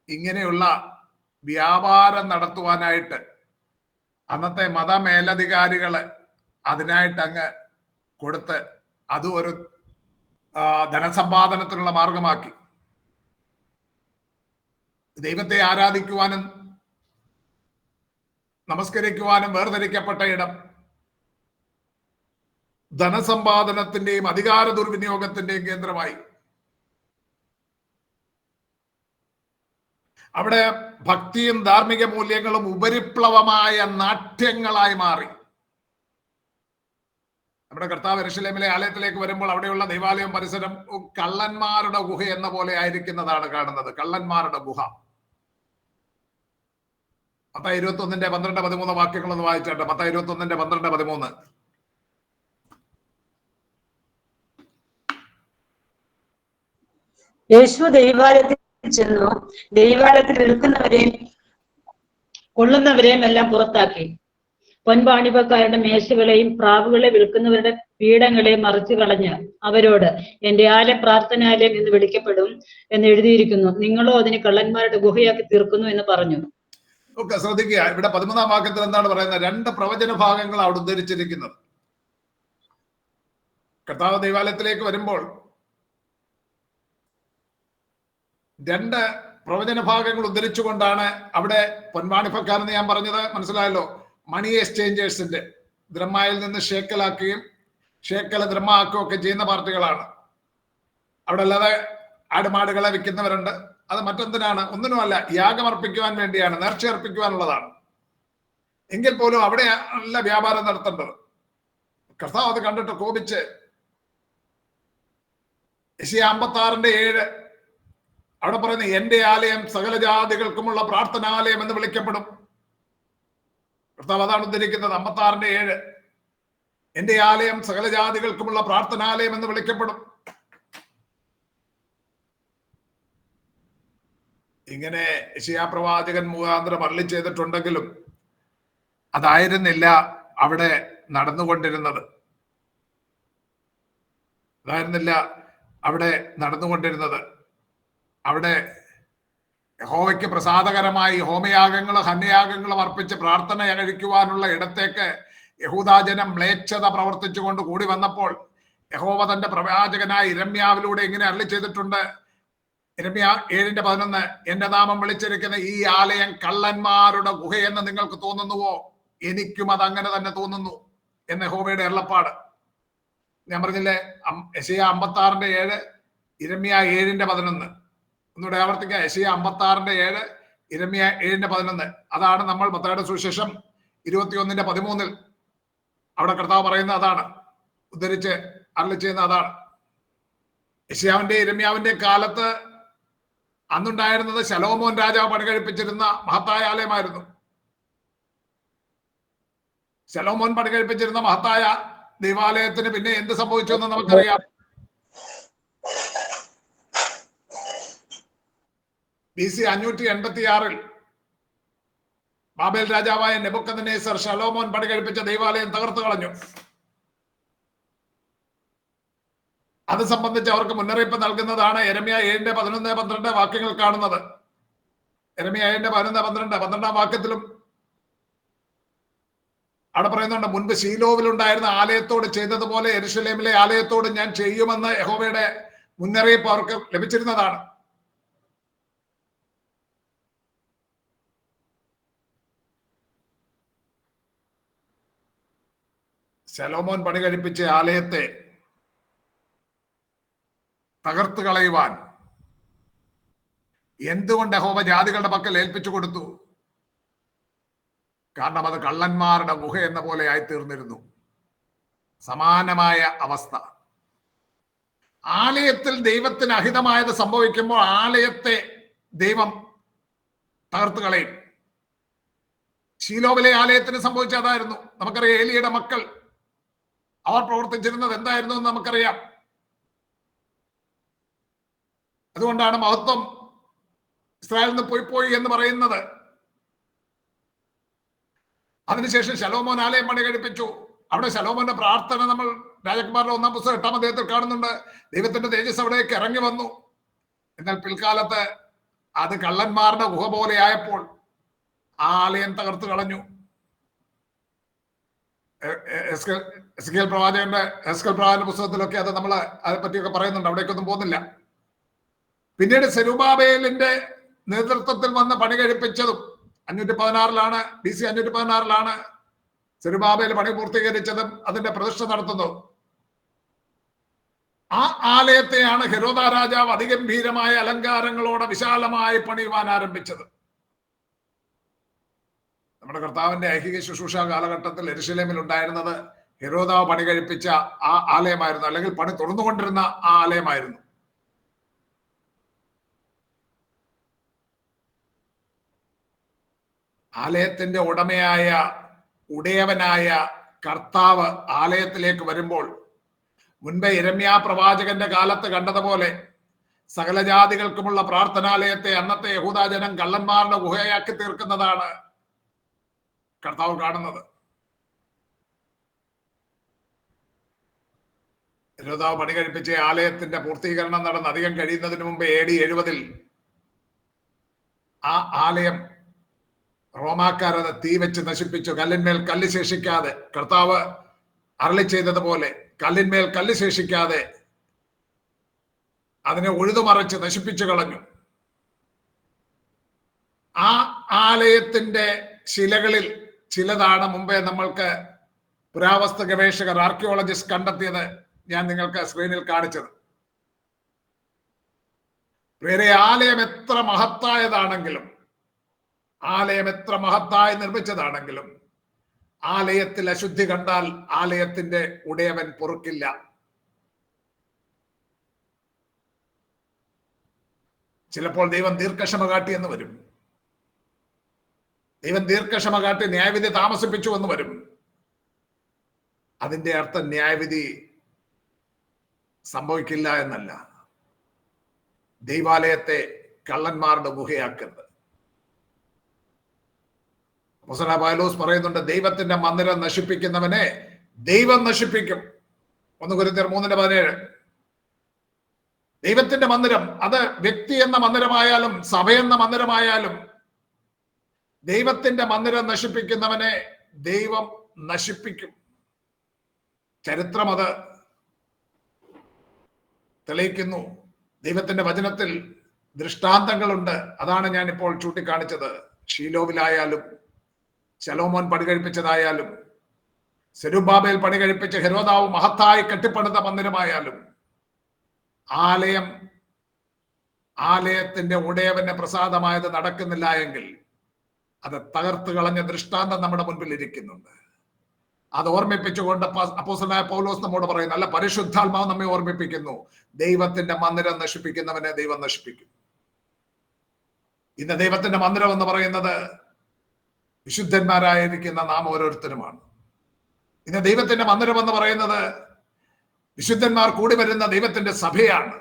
ഇങ്ങനെയുള്ള വ്യാപാരം നടത്തുവാനായിട്ട് അന്നത്തെ മതമേലധികാരികള് അതിനായിട്ട് അങ്ങ് കൊടുത്ത് അത് ഒരു ധനസമ്പാദനത്തിനുള്ള മാർഗമാക്കി. ദൈവത്തെ ആരാധിക്കുവാനും നമസ്കരിക്കുവാനും വേർതിരിക്കപ്പെട്ട ഇടം ധനസമ്പാദനത്തിന്റെയും അധികാര ദുർവിനിയോഗത്തിന്റെയും കേന്ദ്രമായി. അവിടെ ഭക്തിയും ധാർമ്മിക മൂല്യങ്ങളും ഉപരിപ്ലവമായ നാട്യങ്ങളായി മാറി. നമ്മുടെ കർത്താവ് യെരുശലേമിലെ ആലയത്തിലേക്ക് വരുമ്പോൾ അവിടെയുള്ള ദൈവാലയം പരിസരം കള്ളന്മാരുടെ ഗുഹ എന്ന പോലെ ആയിരിക്കുന്നതാണ് കാണുന്നത്. കള്ളന്മാരുടെ ഗുഹ. മത്തായി 21:12-13 വാക്യങ്ങളൊന്ന് വായിച്ചാട്ടെ. മത്തായി 21:12-13. യേശു ദൈവാലയത്തിൽ ചെന്നു ദൈവാലയത്തിൽ വിൽക്കുന്നവരെയും കൊള്ളുന്നവരെയും എല്ലാം പുറത്താക്കി. പൊൻവാണിഭക്കാരുടെ മേശകളെയും പ്രാവുകളെ വിൽക്കുന്നവരുടെ പീഠങ്ങളെയും മറിച്ചു കളഞ്ഞ് അവരോട്, എന്റെ ആലയം പ്രാർത്ഥനാലയം എന്ന് വിളിക്കപ്പെടും എന്ന് എഴുതിയിരിക്കുന്നു, നിങ്ങളോ അതിന് കള്ളന്മാരുടെ ഗുഹയാക്കി തീർക്കുന്നു എന്ന് പറഞ്ഞു. ഒക്കെ ശ്രദ്ധിക്കുക, ഇവിടെ 13-ാം വാക്യത്തിൽ എന്താണ് പറയുന്നത്? 2 പ്രവചന ഭാഗങ്ങൾ അവിടെ ഉദ്ധരിച്ചിരിക്കുന്നത്. കർത്താവ് ദൈവാലയത്തിലേക്ക് വരുമ്പോൾ 2 പ്രവചന ഭാഗങ്ങൾ ഉദ്ധരിച്ചുകൊണ്ടാണ് അവിടെ പൊൻവാണിഭക്കാരെന്ന് ഞാൻ പറഞ്ഞത്. മനസ്സിലായല്ലോ? മണി എക്സ്ചേഞ്ചേഴ്സിന്റെ ദ്രമ്മായിൽ നിന്ന് ഷേക്കലാക്കുകയും ഷേക്കല ദ്രമ്മ ആക്കുകയും ഒക്കെ ചെയ്യുന്ന പാർട്ടികളാണ്. അവിടെ അല്ലാതെ ആടുമാടുകളെ വിൽക്കുന്നവരുണ്ട്. അത് മറ്റെന്തിനാണ്? ഒന്നിനുമല്ല, യാഗമർപ്പിക്കുവാൻ വേണ്ടിയാണ്, നേർച്ച അർപ്പിക്കുവാനുള്ളതാണ്. എങ്കിൽ പോലും അവിടെ അല്ല വ്യാപാരം നടത്തേണ്ടത്. കർത്താവ് അത് കണ്ടിട്ട് കോപിച്ച് യെശയ്യാ 56:7 അവിടെ പറയുന്നത്, എന്റെ ആലയം സകല ജാതികൾക്കുമുള്ള പ്രാർത്ഥനാലയം എന്ന് വിളിക്കപ്പെടും. കർത്താവ് അതാണ് ഉദ്ധരിക്കുന്നത്. 56:7 എന്റെ ആലയം സകല ജാതികൾക്കുമുള്ള പ്രാർത്ഥനാലയം എന്ന് വിളിക്കപ്പെടും. ഇങ്ങനെ യെശയ്യാ പ്രവാചകൻ മുഖാന്തരം അരുളി ചെയ്തിട്ടുണ്ടെങ്കിലും അതായിരുന്നില്ല അവിടെ നടന്നുകൊണ്ടിരുന്നത്. അവിടെ യഹോവയ്ക്ക് പ്രസാദകരമായി ഹോമയാഗങ്ങളും ഹന്യയാഗങ്ങളും അർപ്പിച്ച് പ്രാർത്ഥന കഴിക്കുവാനുള്ള ഇടത്തേക്ക് യഹൂദാജനം മ്ലേച്ഛത പ്രവർത്തിച്ചുകൊണ്ട് കൂടി വന്നപ്പോൾ യഹോവ തന്റെ പ്രവാചകനായ യിരെമ്യാവിലൂടെ ഇങ്ങനെ അരുളി ചെയ്തിട്ടുണ്ട്. യിരെമ്യാ 7:11 എന്റെ നാമം വിളിച്ചിരിക്കുന്ന ഈ ആലയം കള്ളന്മാരുടെ ഗുഹയെന്ന് നിങ്ങൾക്ക് തോന്നുന്നുവോ? എനിക്കും അത് അങ്ങനെ തന്നെ തോന്നുന്നു എന്ന് യഹോവയുടെ അരുളപ്പാട്. ഞാൻ പറഞ്ഞില്ലേ, യെശയ്യാ 56:7, യിരെമ്യാ 7:11. ഒന്നുകൂടെ ആവർത്തിക്കുക, യെശയ്യാ 56:7, യിരെമ്യാ 7:11. അതാണ് നമ്മൾ മത്തായിയുടെ സുവിശേഷം 21:13 അവിടെ കർത്താവ് പറയുന്ന അതാണ്, ഉദ്ധരിച്ച് അരുളി ചെയ്യുന്ന അതാണ്. യെശയ്യാവിന്റെ യിരെമ്യാവിന്റെ കാലത്ത് അന്നുണ്ടായിരുന്നത് ശലോമോൻ രാജാവ് പണികഴിപ്പിച്ചിരുന്ന മഹത്തായ ആലയമായിരുന്നു. ശലോമോൻ പണികഴിപ്പിച്ചിരുന്ന മഹത്തായ ദൈവാലയത്തിന് പിന്നെ എന്ത് സംഭവിച്ചു എന്ന് നമുക്കറിയാം. BC 586 ബാബേൽ രാജാവായ നെബൂഖദ്നേസർ ശലോമോൻ പണി കഴിപ്പിച്ച ദൈവാലയം തകർത്തു കളഞ്ഞു. അത് സംബന്ധിച്ച് അവർക്ക് മുന്നറിയിപ്പ് നൽകുന്നതാണ് യെരമ്യാ 7:11-12 വാക്യങ്ങൾ കാണുന്നത്. യെരമ്യാ 7:11-12 12-ാം വാക്യത്തിലും അവിടെ പറയുന്നുണ്ട്, മുൻപ് ശീലോവിലുണ്ടായിരുന്ന ആലയത്തോട് ചെയ്തതുപോലെ യെരൂശലേമിലെ ആലയത്തോട് ഞാൻ ചെയ്യുമെന്ന് യഹോവയുടെ മുന്നറിയിപ്പ് അവർക്ക് ലഭിച്ചിരുന്നതാണ്. ശലോമോൻ പണി കഴിപ്പിച്ച ആലയത്തെ തകർത്ത് കളയുവാൻ എന്തുകൊണ്ട് യഹോവ ജാതികളുടെ പക്കൽ ഏൽപ്പിച്ചു കൊടുത്തു? കാരണം അത് കള്ളന്മാരുടെ ഗുഹ എന്ന പോലെ ആയിത്തീർന്നിരുന്നു. സമാനമായ അവസ്ഥ. ആലയത്തിൽ ദൈവത്തിന് അഹിതമായത് സംഭവിക്കുമ്പോൾ ആലയത്തെ ദൈവം തകർത്ത് കളയും. ശീലോവിലെ ആലയത്തിന് സംഭവിച്ച അതായിരുന്നു. നമുക്കറിയാം ഏലിയുടെ മക്കൾ അവർ പ്രവർത്തിച്ചിരുന്നത് എന്തായിരുന്നു എന്ന് നമുക്കറിയാം. അതുകൊണ്ടാണ് മഹത്വം ഇസ്രായേലിൽ നിന്ന് പോയി എന്ന് പറയുന്നത്. അതിനുശേഷം ശലോമോൻ ആലയം പണി കഴിപ്പിച്ചു. അവിടെ ശലോമോന്റെ പ്രാർത്ഥന നമ്മൾ രാജകുമാരുടെ 1-ാം പുസ്തകം 8-ാം അധ്യായത്തിൽ കാണുന്നുണ്ട്. ദൈവത്തിന്റെ തേജസ് അവിടേക്ക് ഇറങ്ങി വന്നു. എന്നാൽ പിൽക്കാലത്ത് അത് കള്ളന്മാരുടെ ഗുഹ പോലെ ആയപ്പോൾ ആ ആലയം തകർത്തു കളഞ്ഞു. എസ്കേൽ പ്രവാചകന്റെ പുസ്തകത്തിലൊക്കെ അത് നമ്മൾ അതിനെ പറ്റിയൊക്കെ പറയുന്നുണ്ട്. അവിടേക്കൊന്നും പോകുന്നില്ല. പിന്നീട് സെരുബാബേലിന്റെ നേതൃത്വത്തിൽ വന്ന് പണി കഴിപ്പിച്ചതും 516 BC 516 സെരുബാബേൽ പണി പൂർത്തീകരിച്ചതും അതിന്റെ പ്രതിഷ്ഠ നടത്തുന്നതും. ആ ആലയത്തെയാണ് ഹെരോദ രാജാവ് അതിഗംഭീരമായ അലങ്കാരങ്ങളോടെ വിശാലമായി പണിയുവാൻ ആരംഭിച്ചത്. നമ്മുടെ കർത്താവിന്റെ ഐഹിക ശുശ്രൂഷ കാലഘട്ടത്തിൽ യെരൂശലേമിൽ ഉണ്ടായിരുന്നത് ഹെരോദാവ് പണി കഴിപ്പിച്ച ആ ആലയമായിരുന്നു, അല്ലെങ്കിൽ പണി തുറന്നുകൊണ്ടിരുന്ന ആ ആലയമായിരുന്നു. ആലയത്തിന്റെ ഉടയവനായ കർത്താവ് ആലയത്തിലേക്ക് വരുമ്പോൾ മുൻപ് യിരെമ്യാ പ്രവാചകന്റെ കാലത്ത് കണ്ടതുപോലെ സകല ജാതികൾക്കുമുള്ള പ്രാർത്ഥനാലയത്തെ അന്നത്തെ യഹൂദാജനം കള്ളന്മാരുടെ ഗുഹയാക്കി തീർക്കുന്നതാണ് കർത്താവ് കാണുന്നത്. ഹെരോദാവ് പണി കഴിപ്പിച്ച ആലയത്തിന്റെ പൂർത്തീകരണം നടന്ന് അധികം കഴിയുന്നതിന് മുമ്പ് AD 70 ആ ആലയം റോമാക്കാരത് തീ വെച്ച് നശിപ്പിച്ചു. കല്ലിന്മേൽ കല്ല് ശേഷിക്കാതെ, കർത്താവ് അരുളി ചെയ്തതുപോലെ കല്ലിന്മേൽ കല്ല് ശേഷിക്കാതെ അതിനെ ഉഴുതുമറിച്ച് നശിപ്പിച്ചു കളഞ്ഞു. ആ ആലയത്തിന്റെ ശിലകളിൽ ചിലതാണ് മുമ്പേ നമ്മൾക്ക് പുരാവസ്തു ഗവേഷകർ ആർക്കിയോളജിസ്റ്റ് കണ്ടെത്തിയത് ഞാൻ നിങ്ങൾക്ക് സ്ക്രീനിൽ കാണിച്ചത്. വേറെ ആലയം എത്ര മഹത്തായതാണെങ്കിലും, ആലയം എത്ര മഹത്തായി നിർമ്മിച്ചതാണെങ്കിലും ആലയത്തിൽ അശുദ്ധി കണ്ടാൽ ആലയത്തിന്റെ ഉടയവൻ പൊറുക്കില്ല. ചിലപ്പോൾ ദൈവം ദീർഘക്ഷമ കാട്ടിയെന്ന് വരും. ദൈവം ദീർഘക്ഷമ കാട്ടി ന്യായവിധി താമസിപ്പിച്ചു എന്ന് വരും. അതിന്റെ അർത്ഥം ന്യായവിധി സംഭവിക്കില്ല എന്നല്ല. ദൈവാലയത്തെ കള്ളന്മാരുടെ ഗുഹയാക്കരുത്. അപ്പോസ്തലനായ പൗലോസ് പറയുന്നുണ്ട്, ദൈവത്തിന്റെ മന്ദിരം നശിപ്പിക്കുന്നവനെ ദൈവം നശിപ്പിക്കും. 1 കൊരിന്ത്യർ 3:17. ദൈവത്തിന്റെ മന്ദിരം, അത് വ്യക്തി എന്ന മന്ദിരമായാലും സഭയെന്ന മന്ദിരമായാലും, ദൈവത്തിന്റെ മന്ദിരം നശിപ്പിക്കുന്നവനെ ദൈവം നശിപ്പിക്കും. ചരിത്രം അത് തെളിയിക്കുന്നു. ദൈവത്തിന്റെ വചനത്തിൽ ദൃഷ്ടാന്തങ്ങളുണ്ട്. അതാണ് ഞാൻ ഇപ്പോൾ ചൂണ്ടിക്കാണിച്ചത്. ശീലോവിലായാലും, ശലോമോൻ പണി കഴിപ്പിച്ചതായാലും, സെരുബാബേൽ പണി കഴിപ്പിച്ച ഹെരോദാവ് മഹത്തായി കെട്ടിപ്പണിത മന്ദിരമായാലും, ആലയത്തിന്റെ ഉടയവന്റെ പ്രസാദമായത് നടക്കുന്നില്ല എങ്കിൽ അത് തകർത്ത് കളഞ്ഞ ദൃഷ്ടാന്തം നമ്മുടെ മുൻപിൽ ഇരിക്കുന്നുണ്ട്. അത് ഓർമ്മിപ്പിച്ചുകൊണ്ട് അപ്പോസ്തലനായ പൗലോസ് നമ്മോട് പറയുന്നു, അല്ല, പരിശുദ്ധാത്മാവ് നമ്മെ ഓർമ്മിപ്പിക്കുന്നു, ദൈവത്തിന്റെ മന്ദിരം നശിപ്പിക്കുന്നവനെ ദൈവം നശിപ്പിക്കും. ഇന്ന് ദൈവത്തിന്റെ മന്ദിരം എന്ന് പറയുന്നത് വിശുദ്ധന്മാരായിരിക്കുന്ന നാം ഓരോരുത്തരുമാണ്. ഇന്ന് ദൈവത്തിന്റെ മന്ദിരം എന്ന് പറയുന്നത് വിശുദ്ധന്മാർ കൂടി വരുന്ന ദൈവത്തിന്റെ സഭയാണ്.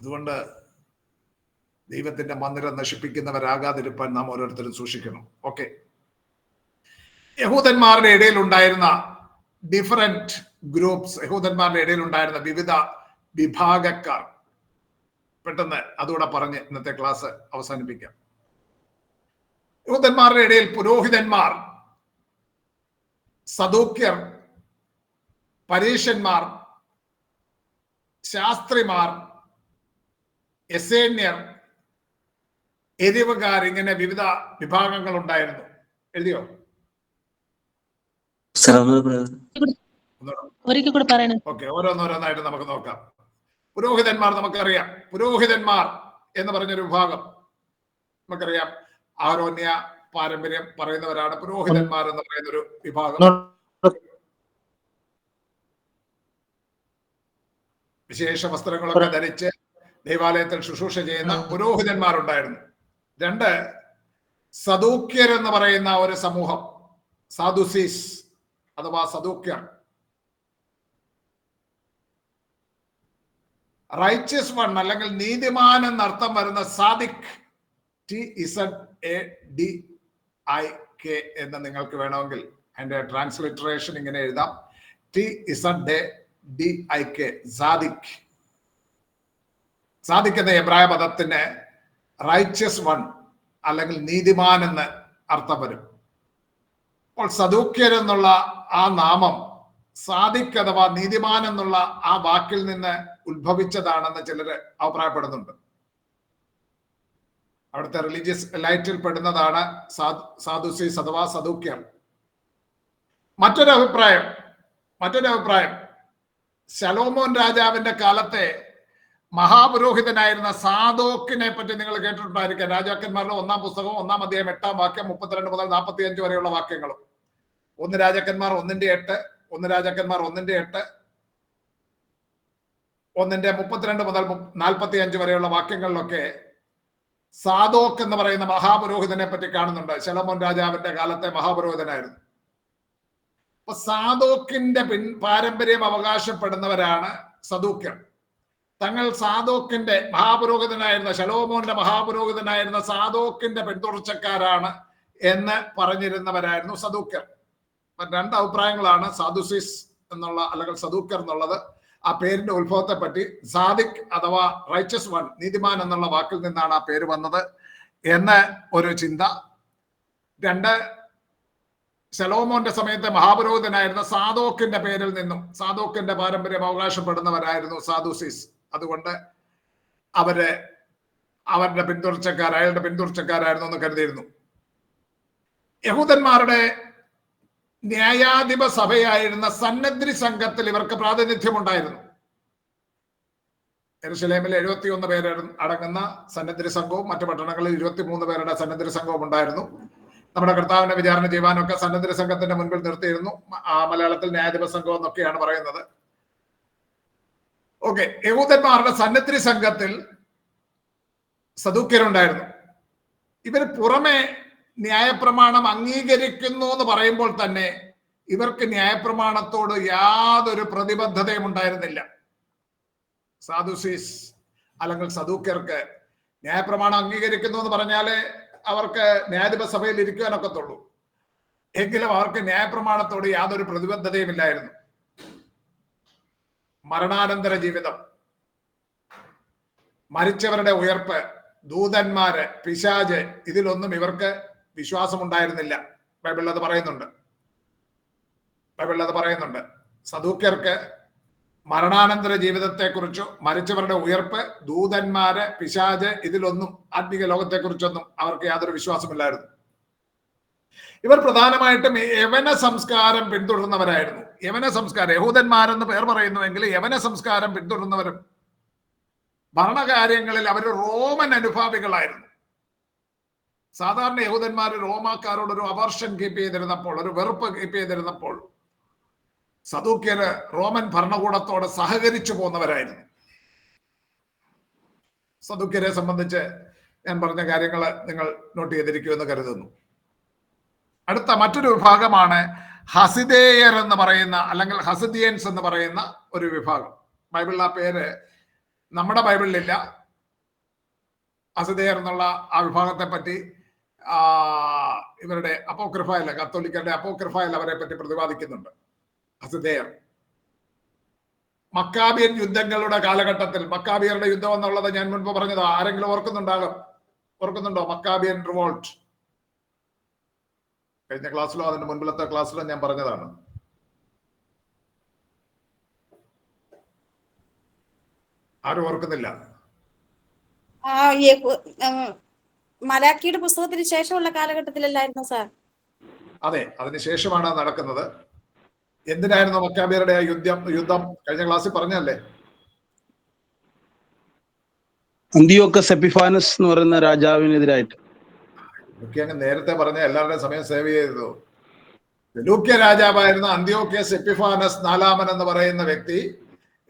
അതുകൊണ്ട് ദൈവത്തിന്റെ മന്ദിരം നശിപ്പിക്കുന്നവരാകാതിരിക്കാൻ നാം ഓരോരുത്തരും സൂക്ഷിക്കണം. ഓക്കെ, യഹൂദന്മാരുടെ ഇടയിൽ ഉണ്ടായിരുന്ന ഡിഫറെന്റ് ഗ്രൂപ്പ്സ്, യഹൂദന്മാരുടെ ഇടയിൽ ഉണ്ടായിരുന്ന വിവിധ വിഭാഗക്കാർ, പെട്ടെന്ന് അതുകൂടെ പറഞ്ഞ് ഇന്നത്തെ ക്ലാസ് അവസാനിപ്പിക്കാം. യഹൂദന്മാരുടെ ഇടയിൽ പുരോഹിതന്മാർ, സദൂക്യർ, പരീശന്മാർ, ശാസ്ത്രിമാർ, എസേന്യർ, എരിവുകാർ, ഇങ്ങനെ വിവിധ വിഭാഗങ്ങൾ ഉണ്ടായിരുന്നു. എഴുതിയോ? ഓക്കെ, ഓരോന്നോരോന്നായിട്ട് നമുക്ക് നോക്കാം. പുരോഹിതന്മാർ നമുക്കറിയാം. പുരോഹിതന്മാർ എന്ന് പറഞ്ഞൊരു വിഭാഗം നമുക്കറിയാം. ആരോന്യ പാരമ്പര്യം പറയുന്നവരാണ് പുരോഹിതന്മാർ എന്ന് പറയുന്ന ഒരു വിഭാഗം. വിശേഷ വസ്ത്രങ്ങളൊക്കെ ധരിച്ച് ദൈവാലയത്തിൽ ശുശ്രൂഷ ചെയ്യുന്ന പുരോഹിതന്മാരുണ്ടായിരുന്നു. 2, സദൂക്യർ എന്ന് പറയുന്ന ഒരു സമൂഹം, സാദുസീസ് അഥവാ സദൂക്യർ. റൈച്ചസ് വൺ അല്ലെങ്കിൽ നീതിമാൻ എന്നർത്ഥം വരുന്ന സാദിഖ്, TZADIK എന്ന് നിങ്ങൾക്ക് വേണമെങ്കിൽ അതിന്റെ ട്രാൻസ്ലിറ്ററേഷൻ ഇങ്ങനെ എഴുതാം, TZADIK, സാദിഖ്. സാദിഖ് എന്ന എബ്രായ പദത്തിന് റൈച്ചസ് വൺ അല്ലെങ്കിൽ നീതിമാൻ എന്ന് അർത്ഥം വരും. അപ്പോൾ സദൂക്യർ എന്നുള്ള ആ നാമം സാദിഖ് അഥവാ നീതിമാൻ എന്നുള്ള ആ വാക്കിൽ നിന്ന് ഉത്ഭവിച്ചതാണെന്ന് ചിലര് അഭിപ്രായപ്പെടുന്നുണ്ട്. അവിടുത്തെ റിലീജിയസ് ലൈറ്റിൽ പെടുന്നതാണ് സാദുസീസ് അഥവാ സദൂക്യർ. മറ്റൊരു അഭിപ്രായം ശലോമോൻ രാജാവിന്റെ കാലത്തെ മഹാപുരോഹിതനായിരുന്ന സാദോക്കിനെ പറ്റി നിങ്ങൾ കേട്ടിട്ടുണ്ടായിരിക്കാം. രാജാക്കന്മാരുടെ 1-ാം പുസ്തകം 1-ാം അധ്യായം 8-ാം വാക്യം 32 മുതൽ 45 വരെയുള്ള വാക്യങ്ങളും, 1 രാജാക്കന്മാർ 1:8, 1 രാജാക്കന്മാർ 1:8, 1:32 മുതൽ 45 വരെയുള്ള വാക്യങ്ങളിലൊക്കെ സാദോക്ക് എന്ന് പറയുന്ന മഹാപുരോഹിതനെ പറ്റി കാണുന്നുണ്ട്. ശലോമോൻ രാജാവിന്റെ കാലത്തെ മഹാപുരോഹിതനായിരുന്നു. അപ്പൊ സാദോക്കിന്റെ പാരമ്പര്യം അവകാശപ്പെടുന്നവരാണ് സദൂക്യർ. തങ്ങൾ സാദോക്കിന്റെ മഹാപുരോഹിതനായിരുന്ന ശലോമോന്റെ മഹാപുരോഹിതനായിരുന്ന സാദോക്കിന്റെ പിന്തുടർച്ചക്കാരാണ് എന്ന് പറഞ്ഞിരുന്നവരായിരുന്നു സദൂക്യർ. 2 അഭിപ്രായങ്ങളാണ് സാദുസീസ് എന്നുള്ള അല്ലെങ്കിൽ സദൂക്യർ എന്നുള്ളത്. ആ പേരിന്റെ ഉത്ഭവത്തെ പറ്റി സാദിഖ് അഥവാ റൈച്ചസ് വൺ, നീതിമാൻ എന്നുള്ള വാക്കിൽ നിന്നാണ് ആ പേര് വന്നത് എന്ന് ഒരു ചിന്ത. 2, ശലോമോന്റെ സമയത്തെ മഹാപുരോഹിതനായിരുന്ന സാദോക്കിന്റെ പേരിൽ നിന്നും, സാദോക്കിന്റെ പാരമ്പര്യം അവകാശപ്പെടുന്നവരായിരുന്നു സാദുസീസ്. അതുകൊണ്ട് അവരുടെ പിന്തുടർച്ചക്കാരായിരുന്നു എന്ന് കരുതിയിരുന്നു. യഹൂദന്മാരുടെ ന്യായാധിപ സഭയായിരുന്ന സന്നദ്രി സംഘത്തിൽ ഇവർക്ക് പ്രാതിനിധ്യമുണ്ടായിരുന്നു. യെരുശലേമിൽ 71 പേര് അടങ്ങുന്ന സന്നദ്രി സംഘവും മറ്റു പട്ടണങ്ങളിൽ 23 പേരുടെ സന്നദ്രി സംഘവും ഉണ്ടായിരുന്നു. നമ്മുടെ കർത്താവിനെ വിചാരണ ചെയ്യുവാനൊക്കെ സന്നദ്രി സംഘത്തിന്റെ മുൻപിൽ നിർത്തിയിരുന്നു. മലയാളത്തിൽ ന്യായാധിപ സംഘം എന്നൊക്കെയാണ് പറയുന്നത്. ഓക്കെ, യഹൂദന്മാരുടെ സന്നദ്രി സംഘത്തിൽ സദൂക്യരുണ്ടായിരുന്നു. ഇവർ പുറമെ ന്യായപ്രമാണം അംഗീകരിക്കുന്നു എന്ന് പറയുമ്പോൾ തന്നെ ഇവർക്ക് ന്യായപ്രമാണത്തോട് യാതൊരു പ്രതിബദ്ധതയും ഉണ്ടായിരുന്നില്ല. സാദുസീസ് അല്ലെങ്കിൽ സദൂക്യർക്ക് ന്യായപ്രമാണം അംഗീകരിക്കുന്നു എന്ന് പറഞ്ഞാല് അവർക്ക് ന്യായാധിപ സഭയിൽ ഇരിക്കുവാനൊക്കത്തുള്ളൂ. എങ്കിലും അവർക്ക് ന്യായപ്രമാണത്തോട് യാതൊരു പ്രതിബദ്ധതയും ഇല്ലായിരുന്നു. മരണാനന്തര ജീവിതം, മരിച്ചവരുടെ ഉയർപ്പ്, ദൂതന്മാര്, പിശാച്, ഇതിലൊന്നും ഇവർക്ക് വിശ്വാസമുണ്ടായിരുന്നില്ല. ബൈബിളിൽ അത് പറയുന്നുണ്ട്. സദൂക്യർക്ക് മരണാനന്തര ജീവിതത്തെക്കുറിച്ചോ മരിച്ചവരുടെ ഉയർപ്പ്, ദൂതന്മാര്, പിശാച്, ഇതിലൊന്നും ആത്മീക ലോകത്തെക്കുറിച്ചൊന്നും അവർക്ക് യാതൊരു വിശ്വാസമില്ലായിരുന്നു. ഇവർ പ്രധാനമായിട്ടും യവന സംസ്കാരം പിന്തുടർന്നവരായിരുന്നു. യവന സംസ്കാരം, യഹൂദന്മാരെന്ന് പേർ പറയുന്നുവെങ്കിൽ യവന സംസ്കാരം പിന്തുടർന്നവരും ഭരണകാര്യങ്ങളിൽ അവർ റോമൻ അനുഭാവികളായിരുന്നു. സാധാരണ യഹൂദന്മാർ റോമാക്കാരോട് ഒരു അവർഷൻ കീപ്പ് ചെയ്തിരുന്നപ്പോൾ, ഒരു വെറുപ്പ് കീപ്പ് ചെയ്തിരുന്നപ്പോൾ, സദൂക്യര് റോമൻ ഭരണകൂടത്തോട് സഹകരിച്ചു പോകുന്നവരായിരുന്നു. സദൂക്യരെ സംബന്ധിച്ച് ഞാൻ പറഞ്ഞ കാര്യങ്ങൾ നിങ്ങൾ നോട്ട് ചെയ്തിരിക്കുമെന്ന് കരുതുന്നു. അടുത്ത മറ്റൊരു വിഭാഗമാണ് ഹസിദേയർ എന്ന് പറയുന്ന അല്ലെങ്കിൽ ഹസിദിയൻസ് എന്ന് പറയുന്ന ഒരു വിഭാഗം. ബൈബിളിൽ ആ പേര് നമ്മുടെ ബൈബിളിലില്ല. ഹസദേർ എന്നുള്ള ആ വിഭാഗത്തെ പറ്റി ഇവരുടെ അപ്പോക്രിഫയിൽ, കത്തോലിക്കരുടെ അപ്പോക്രിഫയിൽ അവരെ പറ്റി പ്രതിപാദിക്കുന്നുണ്ട്. ഹസദേർ മക്കാബിയൻ യുദ്ധങ്ങളുടെ കാലഘട്ടത്തിൽ, മക്കാബിയരുടെ യുദ്ധം എന്നുള്ളത് ഞാൻ മുൻപ് പറഞ്ഞതാ, ആരെങ്കിലും ഓർക്കുന്നുണ്ടോ? മക്കാബിയൻ റിവോൾട്ട് കഴിഞ്ഞ ക്ലാസ്സിലോ അതിന്റെ മുൻപിലത്തെ ക്ലാസ്സിലോ ഞാൻ പറഞ്ഞതാണ്. ആരും ഓർക്കുന്നില്ല? മലാക്കിയുടെ പുസ്തകത്തിന് ശേഷമുള്ള കാലഘട്ടത്തിലല്ലായിരുന്നു സാർ? അതെ, അതിനുശേഷമാണ് നടക്കുന്നത്. എന്തിനായിരുന്നു മക്കാബിയരുടെ യുദ്ധം? കഴിഞ്ഞ ക്ലാസ്സിൽ പറഞ്ഞല്ലേ? അന്തിയോക്കസ് എപ്പിഫാനസ് എന്ന് പറയുന്ന രാജാവിനെതിരായിട്ട്. അങ്ങ് നേരത്തെ പറഞ്ഞ എല്ലാവരുടെയും സമയം സേവ് ചെയ്തു. സെലൂക്യ രാജാവായിരുന്ന അന്ത്യോക്യസ് എപ്പിഫാനസ് നാലാമൻ എന്ന് പറയുന്ന വ്യക്തി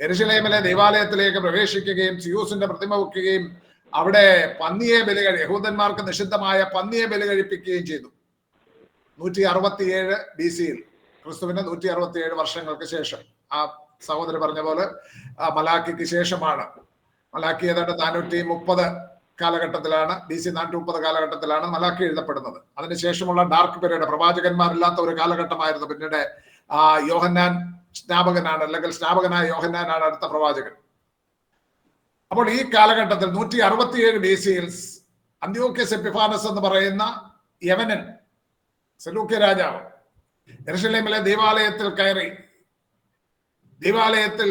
യെരുശലേമിലെ ദേവാലയത്തിലേക്ക് പ്രവേശിക്കുകയും സിയൂസിന്റെ പ്രതിമ വെക്കുകയും അവിടെ പന്നിയെ യഹൂദന്മാർക്ക് നിഷിദ്ധമായ പന്നിയെ ബലി കഴിപ്പിക്കുകയും ചെയ്തു. 167 BC ക്രിസ്തുവിന് 167 വർഷങ്ങൾക്ക് ശേഷം. ആ സഹോദരൻ പറഞ്ഞ പോലെ മലാക്കിക്ക് ശേഷമാണ്. മലാക്കി ഏതാണ്ട് 430 കാലഘട്ടത്തിലാണ്, BC 430 കാലഘട്ടത്തിലാണ് മലാക്കി എഴുതപ്പെടുന്നത്. അതിനുശേഷമുള്ള ഡാർക്ക് പീരീഡ്, പ്രവാചകന്മാരില്ലാത്ത ഒരു കാലഘട്ടമായിരുന്നു. പിന്നീട് യോഹന്നാൻ സ്നാപകനാണ്, അല്ലെങ്കിൽ സ്നാപകനായ യോഹന്നാനാണ് അടുത്ത പ്രവാചകൻ. അപ്പോൾ ഈ കാലഘട്ടത്തിൽ 167 BC അന്ത്യോക്യസ് എപ്പിഫാനസ് എന്ന് പറയുന്ന യവനൻ, സെലൂക്യ രാജാവ്, യെരുശലേമിലെ ദേവാലയത്തിൽ കയറി, ദേവാലയത്തിൽ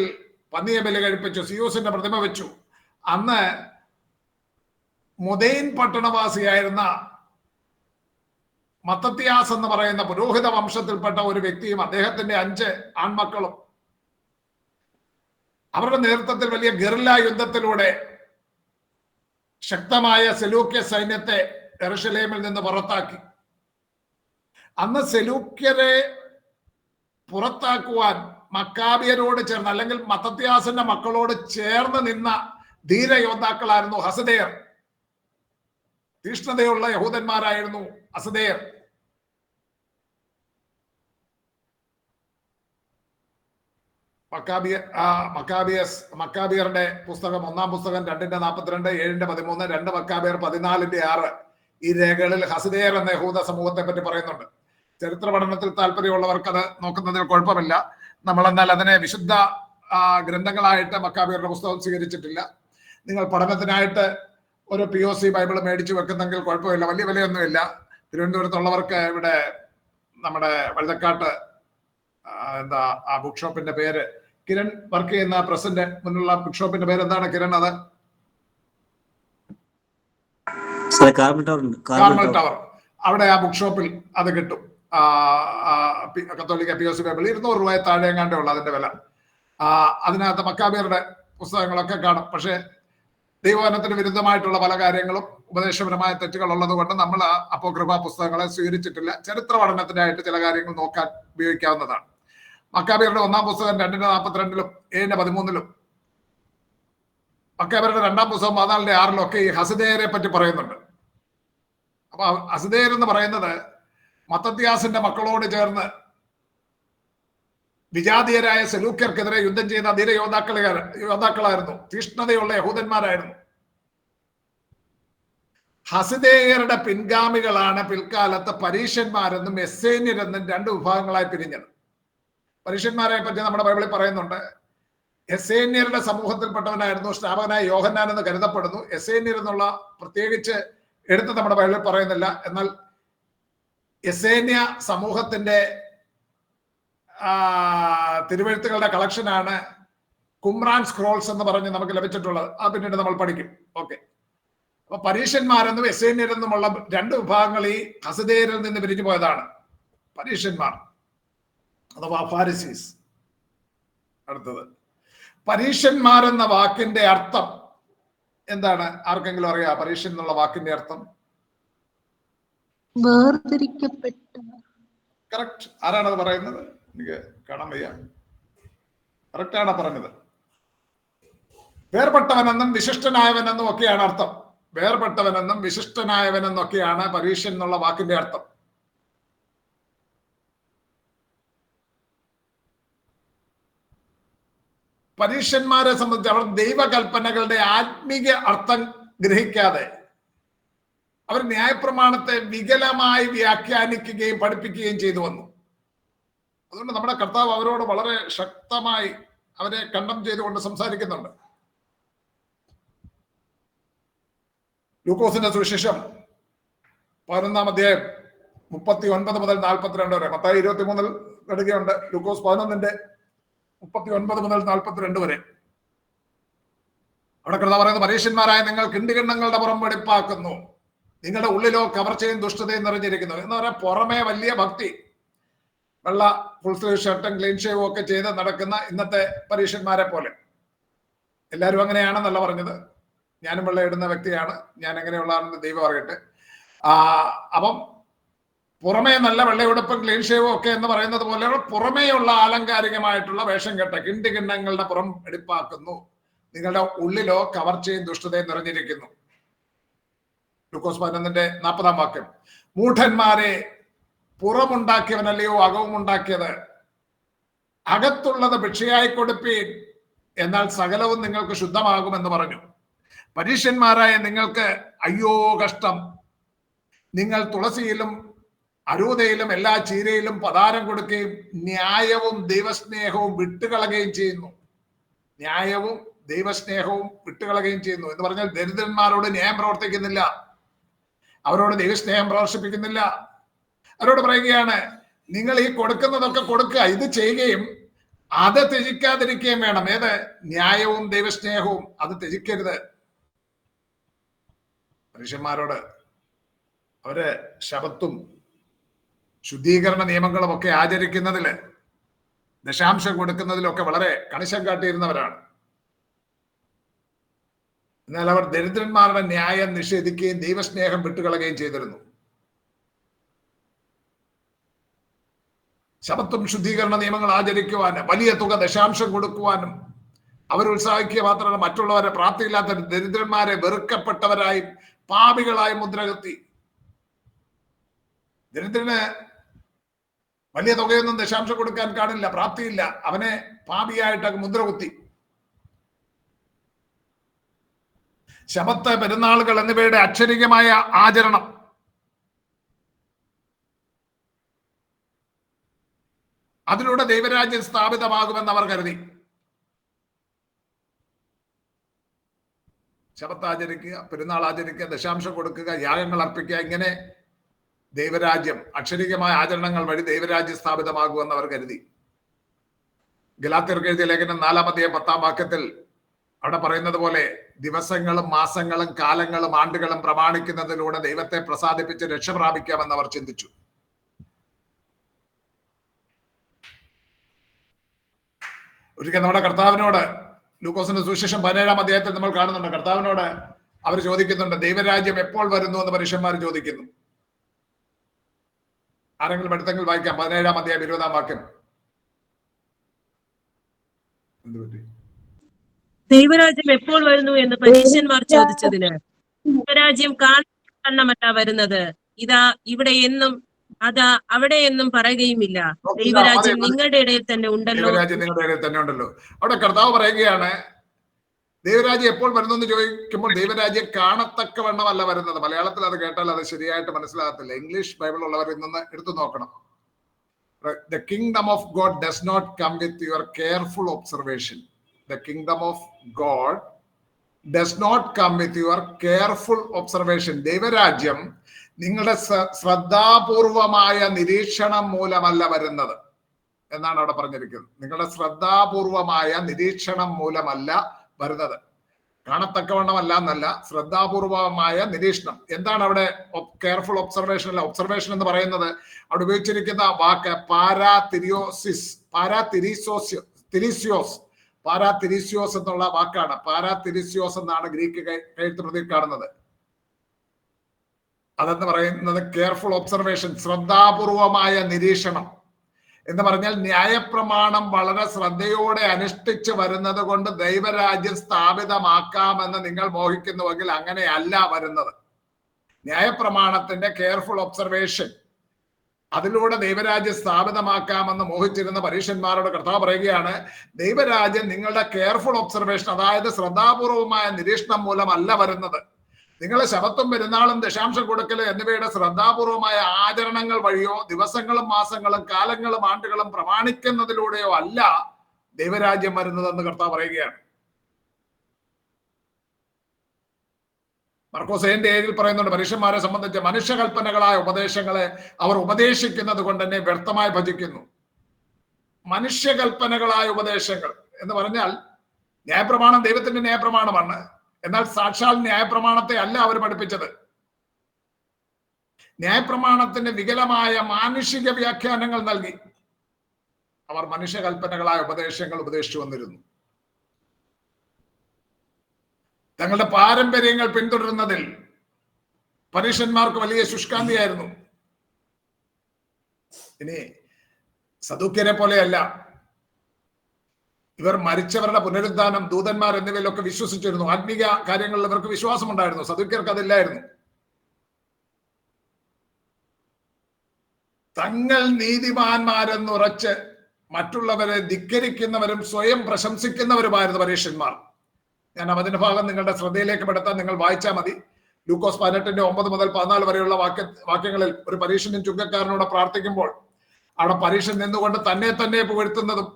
പന്നിയെ ബലി കഴിപ്പിച്ചു, സിയൂസിന്റെ പ്രതിമ വെച്ചു. അന്ന് മൊദൈൻ പട്ടണവാസിയായിരുന്ന മത്തത്യാസ് എന്ന് പറയുന്ന പുരോഹിത വംശത്തിൽപ്പെട്ട ഒരു വ്യക്തിയും അദ്ദേഹത്തിന്റെ 5 ആൺമക്കളും അവരുടെ നേതൃത്വത്തിൽ വലിയ ഗറില്ല യുദ്ധത്തിലൂടെ ശക്തമായ സെലൂക്യ സൈന്യത്തെ യെരുശലേമിൽ നിന്ന് പുറത്താക്കി. അന്ന് സെലൂക്യരെ പുറത്താക്കുവാൻ മക്കാബിയരോട് ചേർന്ന്, അല്ലെങ്കിൽ മത്തത്യാസിന്റെ മക്കളോട് ചേർന്ന് നിന്ന ധീരയോദ്ധാക്കളായിരുന്നു ഹസദേർ. തീഷ്ണതയുള്ള യഹൂദന്മാരായിരുന്നു ഹസദേർ. മക്കാബിയറുടെ പുസ്തകം 1-ാം പുസ്തകം 2:42, 7:13, 2 മക്കാബിയർ 14:6 ഈ രേഖകളിൽ ഹസദേർ എന്ന യഹൂദ സമൂഹത്തെ പറ്റി പറയുന്നുണ്ട്. ചരിത്ര പഠനത്തിൽ താല്പര്യമുള്ളവർക്ക് അത് നോക്കുന്നതിൽ കുഴപ്പമില്ല. നമ്മൾ എന്നാൽ അതിനെ വിശുദ്ധ ഗ്രന്ഥങ്ങളായിട്ട് മക്കാബിയറുടെ പുസ്തകം സ്വീകരിച്ചിട്ടില്ല. നിങ്ങൾ പഠനത്തിനായിട്ട് ഒരു POC ബൈബിൾ മേടിച്ചു വെക്കുന്നെങ്കിൽ കുഴപ്പമില്ല, വലിയ വിലയൊന്നുമില്ല. തിരുവനന്തപുരത്തുള്ളവർക്ക് ഇവിടെ നമ്മുടെ വഴുതക്കാട്ട് ആ ബുക്ക് ഷോപ്പിന്റെ പേര്, കിരൺ വർക്ക് ചെയ്യുന്ന പ്രസന്റ് മുന്നിലുള്ള ബുക്ക് ഷോപ്പിന്റെ പേര് എന്താണ് കിരൺ? അത് കാർമൽ ടവർ. അവിടെ ആ ബുക്ക് ഷോപ്പിൽ അത് കിട്ടും. കത്തോലിക്ക POC ബൈബിൾ 200 രൂപ താഴെ എങ്ങാണ്ടേ ഉള്ളു അതിന്റെ വില. അതിനകത്ത് മക്കാബിയറുടെ പുസ്തകങ്ങളൊക്കെ കാണും. പക്ഷെ ദൈവവചനത്തിന് വിരുദ്ധമായിട്ടുള്ള പല കാര്യങ്ങളും ഉപദേശപരമായ തെറ്റുകൾ ഉള്ളത് കൊണ്ട് നമ്മൾ അപ്പോക്രിഫ പുസ്തകങ്ങളെ സ്വീകരിച്ചിട്ടില്ല. ചരിത്ര പഠനത്തിനായിട്ട് ചില കാര്യങ്ങൾ നോക്കാൻ ഉപയോഗിക്കാവുന്നതാണ്. മക്കാബിയറുടെ 1-ാം പുസ്തകം 2:42, 7:13, മക്കാബിയറുടെ 2-ാം പുസ്തകം 14:6 ഒക്കെ ഈ ഹസദേരെ പറ്റി പറയുന്നുണ്ട്. അപ്പൊ ഹസദേർ എന്ന് പറയുന്നത് മത്തത്യാസിന്റെ മക്കളോട് ചേർന്ന് വിജാതീയരായ സെലൂക്യർക്കെതിരെ യുദ്ധം ചെയ്യുന്ന ധീര യോദ്ധാക്കളായിരുന്നു. തീഷ്ണതയുള്ള യഹൂദന്മാരായിരുന്നു. ഹസദേയരുടെ പിൻഗാമികളാണ് പിൽക്കാലത്ത് പരീശന്മാരെന്നും എസ്സേന്യരെന്നും 2 വിഭാഗങ്ങളായി പിരിഞ്ഞത്. പരീശന്മാരെ പറ്റി നമ്മുടെ ബൈബിളിൽ പറയുന്നുണ്ട്. എസ്സേന്യരുടെ സമൂഹത്തിൽപ്പെട്ടവനായിരുന്നു സ്നാപകനായ യോഹന്നാൻ എന്ന് കരുതപ്പെടുന്നു. എസ്സേന്യർ എന്നുള്ള പ്രത്യേകിച്ച് എടുത്ത് നമ്മുടെ ബൈബിളിൽ പറയുന്നില്ല. എന്നാൽ എസ്സേന്യ സമൂഹത്തിന്റെ തിരുവെഴുത്തുകളുടെ കളക്ഷനാണ് കുമ്രാൻ സ്ക്രോൾസ് എന്ന് പറഞ്ഞ് നമുക്ക് ലഭിച്ചിട്ടുള്ളത്. അത് പിന്നീട് നമ്മൾ പഠിക്കും. ഓക്കെ, അപ്പൊ പരീശന്മാരെന്നും എസ്സേന്യരെന്നുമുള്ള 2 വിഭാഗങ്ങൾ ഈ ഹസദേരിൽ നിന്ന് പിരിഞ്ഞു പോയതാണ്. പരീശന്മാർ അഥവാ ഫാരിസീസ്. അടുത്തത്, പരീശന്മാരെന്ന വാക്കിന്റെ അർത്ഥം എന്താണ്? ആർക്കെങ്കിലും അറിയാം പരീശൻ എന്നുള്ള വാക്കിന്റെ അർത്ഥം? വേർതിരിക്കപ്പെട്ട. കറക്റ്റ്. ആരാണത് പറയുന്നത്? എനിക്ക് കാണാൻ വയ്യ. കറക്റ്റാണ് പറഞ്ഞത്. വേർപെട്ടവനെന്നും വിശിഷ്ടനായവനെന്നും ഒക്കെയാണ് അർത്ഥം. വേർപെട്ടവനെന്നും വിശിഷ്ടനായവനെന്നൊക്കെയാണ് പരീശൻ എന്നുള്ള വാക്കിന്റെ അർത്ഥം. പരീക്ഷന്മാരെ സംബന്ധിച്ച് അവർ ദൈവകൽപ്പനകളുടെ ആത്മീക അർത്ഥം ഗ്രഹിക്കാതെ അവർ ന്യായപ്രമാണത്തെ വികലമായി വ്യാഖ്യാനിക്കുകയും പഠിപ്പിക്കുകയും ചെയ്തു വന്നു. അതുകൊണ്ട് നമ്മുടെ കർത്താവ് അവരോട് വളരെ ശക്തമായി അവരെ കണ്ടം ചെയ്തുകൊണ്ട് സംസാരിക്കുന്നുണ്ട്. ലൂക്കോസിന്റെ സുവിശേഷം 11-ാം അധ്യായം 39 മുതൽ 42 വരെ. മത്തായി 23 ഘടികയുണ്ട്. ലൂക്കോസ് 11-ന്റെ 39 മുതൽ 42 വരെ. അവിടെ കർത്താവ് പറയുന്നത്, പരീക്ഷന്മാരായ നിങ്ങൾ കിണ്ടികിണ്ണങ്ങളുടെ പുറം വെടിപ്പാക്കുന്നു, നിങ്ങളുടെ ഉള്ളിലോ കവർച്ചയും ദുഷ്ടതയും നിറഞ്ഞിരിക്കുന്നു. എന്ന് പറയാൻ പുറമേ വലിയ ഭക്തി, വെള്ള ഫുൾ സ്ലീവ് ഷർട്ടും ക്ലീൻ ഷേവും ഒക്കെ ചെയ്ത് നടക്കുന്ന ഇന്നത്തെ പരീക്ഷന്മാരെ പോലെ. എല്ലാവരും അങ്ങനെയാണെന്നല്ല പറഞ്ഞത്, ഞാനും വെള്ള ഇടുന്ന വ്യക്തിയാണ്, ഞാൻ എങ്ങനെയുള്ളതാണെന്ന് ദൈവം അറിയട്ടെ. അപ്പം പുറമേ നല്ല വെള്ളയുടുപ്പും ക്ലീൻ ഷേവും ഒക്കെ എന്ന് പറയുന്നത് പോലെ പുറമേയുള്ള ആലങ്കാരികമായിട്ടുള്ള വേഷം കെട്ട കിണ്ടികിണ്ണങ്ങളുടെ പുറം വെടിപ്പാക്കുന്നു, നിങ്ങളുടെ ഉള്ളിലോ കവർച്ചയും ദുഷ്ടതയും നിറഞ്ഞിരിക്കുന്നു. ലൂക്കോസ് 11-ന്റെ 40-ാം വാക്യം. മൂഢന്മാരെ, പുറമുണ്ടാക്കിയവനല്ലയോ അകവും ഉണ്ടാക്കിയത്, അകത്തുള്ളത് ഭിക്ഷയായി കൊടുപ്പീൻ, എന്നാൽ സകലവും നിങ്ങൾക്ക് ശുദ്ധമാകുമെന്ന് പറഞ്ഞു. പരീക്ഷന്മാരായ നിങ്ങൾക്ക് അയ്യോ കഷ്ടം, നിങ്ങൾ തുളസിയിലും അരൂതയിലും എല്ലാ ചീരയിലും പതാരം കൊടുക്കുകയും ന്യായവും ദൈവസ്നേഹവും വിട്ടുകളയുകയും ചെയ്യുന്നു. ന്യായവും ദൈവസ്നേഹവും വിട്ടുകളയുകയും ചെയ്യുന്നു എന്ന് പറഞ്ഞാൽ ദരിദ്രന്മാരോട് ന്യായം പ്രവർത്തിക്കുന്നില്ല, അവരോട് ദൈവസ്നേഹം പ്രദർശിപ്പിക്കുന്നില്ല. അവരോട് പറയുകയാണ്, നിങ്ങൾ ഈ കൊടുക്കുന്നതൊക്കെ കൊടുക്കുക, ഇത് ചെയ്യുകയും അത് ത്യജിക്കാതിരിക്കുകയും വേണം. ഏത്? ന്യായവും ദൈവസ്നേഹവും, അത് ത്യജിക്കരുത്. മനുഷ്യന്മാരോട് അവര് ശബത്തും ശുദ്ധീകരണ നിയമങ്ങളും ഒക്കെ ആചരിക്കുന്നതില്, ദശാംശം കൊടുക്കുന്നതിലൊക്കെ വളരെ കണിശം കാട്ടിയിരുന്നവരാണ്. എന്നാൽ അവർ ദരിദ്രന്മാരുടെ ന്യായം നിഷേധിക്കുകയും ദൈവസ്നേഹം വിട്ടുകളയുകയും ചെയ്തിരുന്നു. ശബത്തും ശുദ്ധീകരണ നിയമങ്ങൾ ആചരിക്കുവാനും വലിയ തുക ദശാംശം കൊടുക്കുവാനും അവർ ഉത്സാഹിക്കുക മാത്രമല്ല, മറ്റുള്ളവരെ പ്രാപ്തിയില്ലാത്ത ദരിദ്രന്മാരെ വെറുക്കപ്പെട്ടവരായും പാപികളായും മുദ്രകുത്തി. ദരിദ്രന് വലിയ തുകയൊന്നും ദശാംശം കൊടുക്കാൻ കാണില്ല, പ്രാപ്തിയില്ല, അവനെ പാപിയായിട്ടൊക്കെ മുദ്രകുത്തി. ശബത്ത്, പെരുന്നാളുകൾ എന്നിവയുടെ അക്ഷരികമായ ആചരണം അതിലൂടെ ദൈവരാജ്യം സ്ഥാപിതമാകുമെന്ന് അവർ കരുതി. ശബത്ത് ആചരിക്കുക, പെരുന്നാൾ ആചരിക്കുക, ദശാംശം കൊടുക്കുക, യാഗങ്ങൾ അർപ്പിക്കുക, ഇങ്ങനെ ദൈവരാജ്യം അക്ഷരികമായ ആചരണങ്ങൾ വഴി ദൈവരാജ്യം സ്ഥാപിതമാകുമെന്ന് അവർ കരുതി. ഗലാത്യർക്ക് എഴുതിയ ലേഖനം 4-ാം അധ്യായം 10-ാം വാക്യത്തിൽ അവിടെ പറയുന്നത് പോലെ ദിവസങ്ങളും മാസങ്ങളും കാലങ്ങളും ആണ്ടുകളും പ്രമാണിക്കുന്നതിലൂടെ ദൈവത്തെ പ്രസാദിപ്പിച്ച് രക്ഷ പ്രാപിക്കാമെന്ന് അവർ ചിന്തിച്ചു. ഒരിക്കൽ നമ്മുടെ കർത്താവിനോട് ലൂക്കോസിന്റെ സുവിശേഷം 17-ാം അധ്യായത്തിൽ നമ്മൾ കാണുന്നുണ്ട്, കർത്താവിനോട് അവർ ചോദിക്കുന്നുണ്ട്, ദൈവരാജ്യം എപ്പോൾ വരുന്നു എന്ന് പരീക്ഷന്മാർ ചോദിക്കുന്നു. ആരെങ്കിലും എടുത്തെങ്കിൽ വായിക്കാം. 17-ാം അധ്യായം 20-ാം വാക്യം. ദൈവരാജ്യം എപ്പോൾ വരുന്നു എന്ന് പരീക്ഷന്മാർ ചോദിച്ചതിന്, ദൈവരാജ്യം കാണമല്ല വരുന്നത്, ഇതാ ഇവിടെ എന്നും അതാ അവിടെ എന്നും പറയുകയുമില്ല, ദൈവരാജ്യം നിങ്ങളുടെ ഇടയിൽ തന്നെ ഉണ്ടല്ലോ. ദൈവരാജ്യം നിങ്ങളുടെ ഇടയിൽ തന്നെ ഉണ്ടല്ലോ. അവിടെ കർത്താവ് പറയുകയാണ്, ദൈവരാജ്യം എപ്പോൾ വരുന്നു എന്ന് ചോദിക്കുമ്പോൾ ദൈവരാജ്യം കാണത്തക്കവണ്ണമല്ല വരുന്നത്. മലയാളത്തിൽ അത് കേട്ടാൽ അത് ശരിയായിട്ട് മനസ്സിലാകത്തില്ല. ഇംഗ്ലീഷ് ബൈബിൾ ഉള്ളവർ ഇന്ന് എടുത്തു നോക്കണം. The kingdom of God does not come with your careful observation. The kingdom of God does not come with your careful observation. ദൈവരാജ്യം നിങ്ങളുടെ ശ്രദ്ധാപൂർവമായ നിരീക്ഷണം മൂലമല്ല വരുന്നത് എന്നാണ് അവിടെ പറഞ്ഞിരിക്കുന്നത്. നിങ്ങളുടെ ശ്രദ്ധാപൂർവമായ നിരീക്ഷണം മൂലമല്ല വരുന്നത്. കാണത്തക്കവണ്ണമല്ല എന്നല്ല, ശ്രദ്ധാപൂർവമായ നിരീക്ഷണം. എന്താണ് അവിടെ കെയർഫുൾ ഒബ്സർവേഷൻ? അല്ല, ഒബ്സർവേഷൻ എന്ന് പറയുന്നത് അവിടെ ഉപയോഗിച്ചിരിക്കുന്ന വാക്ക് പാരാതിരിസിയോസ് എന്നുള്ള വാക്കാണ്. പാരാതിരിസിയോസ് എന്നാണ് ഗ്രീക്ക് എഴുത്ത് പ്രതി കാണുന്നത്. അതെന്ന് പറയുന്നത് കെയർഫുൾ ഒബ്സർവേഷൻ, ശ്രദ്ധാപൂർവമായ നിരീക്ഷണം എന്ന് പറഞ്ഞാൽ ന്യായപ്രമാണം വളരെ ശ്രദ്ധയോടെ അനുഷ്ഠിച്ച് വരുന്നത് കൊണ്ട് ദൈവരാജ്യം സ്ഥാപിതമാക്കാമെന്ന് നിങ്ങൾ മോഹിക്കുന്നുവെങ്കിൽ അങ്ങനെയല്ല വരുന്നത്. ന്യായപ്രമാണത്തിന്റെ കെയർഫുൾ ഒബ്സർവേഷൻ അതിലൂടെ ദൈവരാജ്യം സ്ഥാപിതമാക്കാമെന്ന് മോഹിച്ചിരുന്ന പരീക്ഷന്മാരോട് കർത്താവ് പറയുകയാണ്, ദൈവരാജ്യം നിങ്ങളുടെ കെയർഫുൾ ഒബ്സർവേഷൻ, അതായത് ശ്രദ്ധാപൂർവമായ നിരീക്ഷണം മൂലമല്ല വരുന്നത്. നിങ്ങളെ ശബത്തും പെരുന്നാളും ദശാംശം കൊടുക്കല് എന്നിവയുടെ ശ്രദ്ധാപൂർവമായ ആചരണങ്ങൾ വഴിയോ ദിവസങ്ങളും മാസങ്ങളും കാലങ്ങളും ആണ്ടുകളും പ്രമാണിക്കുന്നതിലൂടെയോ അല്ല ദൈവരാജ്യം വരുന്നതെന്ന് കർത്താവ് പറയുകയാണ്. മർക്കോസ് 7:7 പറയുന്നുണ്ട്, പരീക്ഷന്മാരെ സംബന്ധിച്ച് മനുഷ്യകൽപ്പനകളായ ഉപദേശങ്ങളെ അവർ ഉപദേശിക്കുന്നത് കൊണ്ട് തന്നെ വ്യർത്ഥമായി ഭജിക്കുന്നു. മനുഷ്യകൽപ്പനകളായ ഉപദേശങ്ങൾ എന്ന് പറഞ്ഞാൽ ന്യായപ്രമാണം ദൈവത്തിന്റെ ന്യായപ്രമാണമാണ്. എന്നാൽ സാക്ഷാൽ ന്യായപ്രമാണത്തെ അല്ല അവർ പഠിപ്പിച്ചത്. ന്യായപ്രമാണത്തിന് വികലമായ മാനുഷിക വ്യാഖ്യാനങ്ങൾ നൽകി അവർ മനുഷ്യകൽപ്പനകളായ ഉപദേശങ്ങൾ ഉപദേശിച്ചു വന്നിരുന്നു. തങ്ങളുടെ പാരമ്പര്യങ്ങൾ പിന്തുടരുന്നതിൽ പരീക്ഷന്മാർക്ക് വലിയ ശുഷ്കാന്തിയായിരുന്നു. ഇനി സദൂക്യരെ പോലെയല്ല, ഇവർ മരിച്ചവരുടെ പുനരുദ്ധാനം, ദൂതന്മാർ എന്നിവയിലൊക്കെ വിശ്വസിച്ചിരുന്നു. ആത്മീക കാര്യങ്ങളിൽ ഇവർക്ക് വിശ്വാസമുണ്ടായിരുന്നു. സദൂക്യർക്ക് അതില്ലായിരുന്നു. തങ്ങൾ നീതിമാന്മാരെന്നുറച്ച് മറ്റുള്ളവരെ ധിക്കരിക്കുന്നവരും സ്വയം പ്രശംസിക്കുന്നവരുമായിരുന്നു പരീക്ഷന്മാർ. ഞാൻ അവതിന്റെ ഭാഗം നിങ്ങളുടെ ശ്രദ്ധയിലേക്ക് പെടുത്താൻ നിങ്ങൾ വായിച്ചാൽ മതി. ലൂക്കോസ് 18:9 മുതൽ 14 വരെയുള്ള വാക്യങ്ങളിൽ ഒരു പരീക്ഷനും ചുങ്കക്കാരനോട് പ്രാർത്ഥിക്കുമ്പോൾ അവിടെ പരീക്ഷൻ നിന്നുകൊണ്ട് തന്നെ പുകഴ്ത്തുന്നതും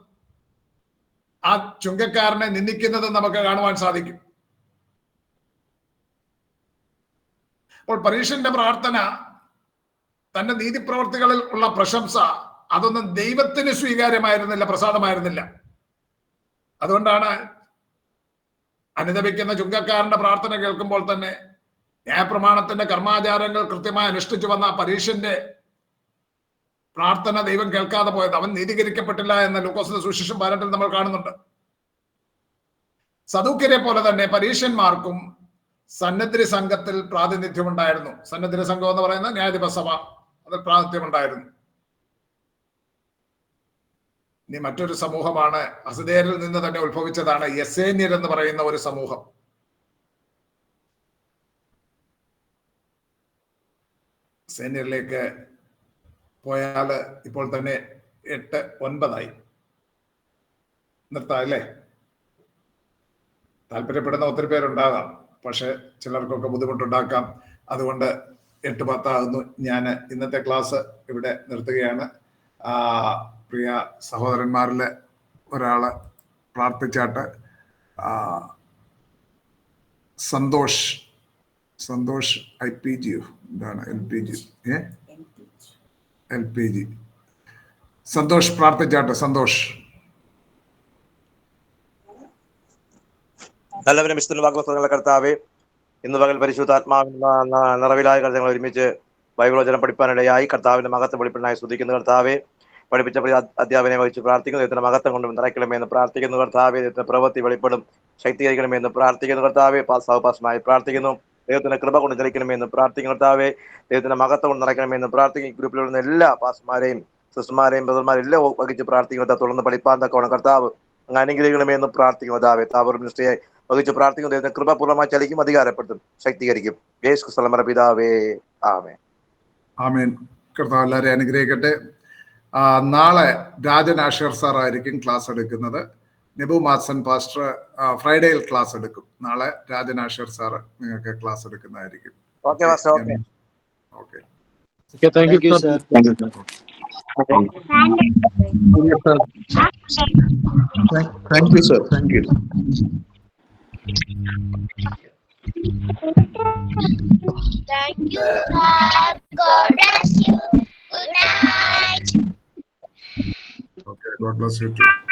ആ ചുങ്കക്കാരനെ നിന്ദിക്കുന്നതും നമുക്ക് കാണുവാൻ സാധിക്കും. അപ്പോൾ പരീക്ഷന്റെ പ്രാർത്ഥന, തന്റെ നീതിപ്രവർത്തികളിൽ ഉള്ള പ്രശംസ, അതൊന്നും ദൈവത്തിന് സ്വീകാര്യമായിരുന്നില്ല, പ്രസാദമായിരുന്നില്ല. അതുകൊണ്ടാണ് അനുദപിക്കുന്ന ചുങ്കക്കാരന്റെ പ്രാർത്ഥന കേൾക്കുമ്പോൾ തന്നെ ന്യായപ്രമാണത്തിന്റെ കർമാചാരങ്ങൾ കൃത്യമായി അനുഷ്ഠിച്ചു വന്ന പരീക്ഷന്റെ പ്രാർത്ഥന ദൈവം കേൾക്കാതെ പോയത്. അവൻ നീതീകരിക്കപ്പെട്ടില്ല എന്ന് ലൂക്കോസിന്റെ സുവിശേഷം 18 നമ്മൾ കാണുന്നുണ്ട്. സദൂക്യരെ പോലെ തന്നെ പരീക്ഷന്മാർക്കും സന്നദ്ധി സംഘത്തിൽ പ്രാതിനിധ്യം ഉണ്ടായിരുന്നു. സന്നദ്ധി സംഘം എന്ന് പറയുന്ന ന്യായാധിപ സഭ, അതിൽ പ്രാതിനിധ്യം ഉണ്ടായിരുന്നു. ഇനി മറ്റൊരു സമൂഹമാണ്, അസദേരിൽ നിന്ന് തന്നെ ഉത്ഭവിച്ചതാണ് യെസേന്യർ എന്ന് പറയുന്ന ഒരു സമൂഹം. യെസേന്യരിലേക്ക് പോയാൽ ഇപ്പോൾ തന്നെ 8-9 നിർത്താം അല്ലേ? താല്പര്യപ്പെടുന്ന ഒത്തിരി പേരുണ്ടാകാം, പക്ഷെ ചിലർക്കൊക്കെ ബുദ്ധിമുട്ടുണ്ടാക്കാം. അതുകൊണ്ട് 8-10 ആകുന്നു. ഞാൻ ഇന്നത്തെ ക്ലാസ് ഇവിടെ നിർത്തുകയാണ്. പ്രിയ സഹോദരന്മാരിലെ ഒരാള് പ്രാർത്ഥിച്ചാട്ട്, സന്തോഷ് IPG, എന്താണ് LPG സന്തോഷ് പ്രാർത്ഥിച്ചാട്ട്. സന്തോഷ്. നല്ലവരും വിശുദ്ധ വാഗ്ദത്തങ്ങളുടെ കർത്താവേ, ഇന്ന് പകൽ പരിശുദ്ധാത്മാവിന്റെ നിറവിലായ ഞങ്ങൾ ഒരുമിച്ച് ബൈബിൾ വചനം പഠിപ്പാനിടയായി കർത്താവിന്റെ മഹത്വം വെളിപ്പെടാനായി സ്തുതിക്കുന്ന കർത്താവേ, പഠിപ്പിച്ച അധ്യാപനെ വഹിച്ച് പ്രാർത്ഥിക്കുന്നു. ദൈവത്തിന്റെ മഹത്വം കൊണ്ട് നിറയ്ക്കണമെന്ന് പ്രാർത്ഥിക്കുന്നു കർത്താവേ. ദൈവത്തിന്റെ പ്രവൃത്തി വെളിപ്പെടും ശക്തീകരിക്കണമെന്ന് പ്രാർത്ഥിക്കുന്നു കർത്താവേ. സഹപാസമായി പ്രാർത്ഥിക്കുന്നു. ദൈവത്തിന്റെ കൃപ കൊണ്ട് നിറയ്ക്കണമെന്ന് പ്രാർത്ഥിക്കുന്നു കർത്താവേ. ദൈവത്തിന്റെ മഹത്വം കൊണ്ട് നിറയ്ക്കണമെന്ന് പ്രാർത്ഥിക്കും. ഗ്രൂപ്പിലുള്ള എല്ലാ പാസ്മാരെയും സിസ്റ്റർമാരെയും ബ്രദർമാരെയും എല്ലാം വഹിച്ച് പ്രാർത്ഥിക്കുന്നു. തുടർന്ന് പഠിപ്പാൻ തക്കവണ്ണം കർത്താവ് അങ്ങ് അനുഗ്രഹിക്കണമെന്ന് പ്രാർത്ഥിക്കുന്നു കർത്താവേ. താവർ മിനിസ്ട്രിയായി വഹിച്ച് പ്രാർത്ഥിക്കുന്നു. ദൈവത്തിന്റെ കൃപ പൂർണ്ണമായി ചലിക്കും, അധികാരപ്പെടുത്തും, ശക്തീകരിക്കും. യേശു ക്രിസ്തുവിന്റെ പിതാവേ, ആമേൻ. ആമേൻ. കർത്താവ് എല്ലാവരെയും അനുഗ്രഹിക്കട്ടെ. നാളെ രാജൻ ആഷർ സാർ ആയിരിക്കും ക്ലാസ് എടുക്കുന്നത്. നെബു മാസൻ പാസ്റ്റർ ഫ്രൈഡേയിൽ ക്ലാസ് എടുക്കും. നാളെ രാജൻ ആഷർ സാർ നിങ്ങൾക്ക് ക്ലാസ് എടുക്കുന്നതായിരിക്കും. Okay master. Okay. Okay, thank you, sir. Thank you, sir. Thank you, sir. Thank you. Thank you, sir. God bless you. Good night. Okay, God bless you too.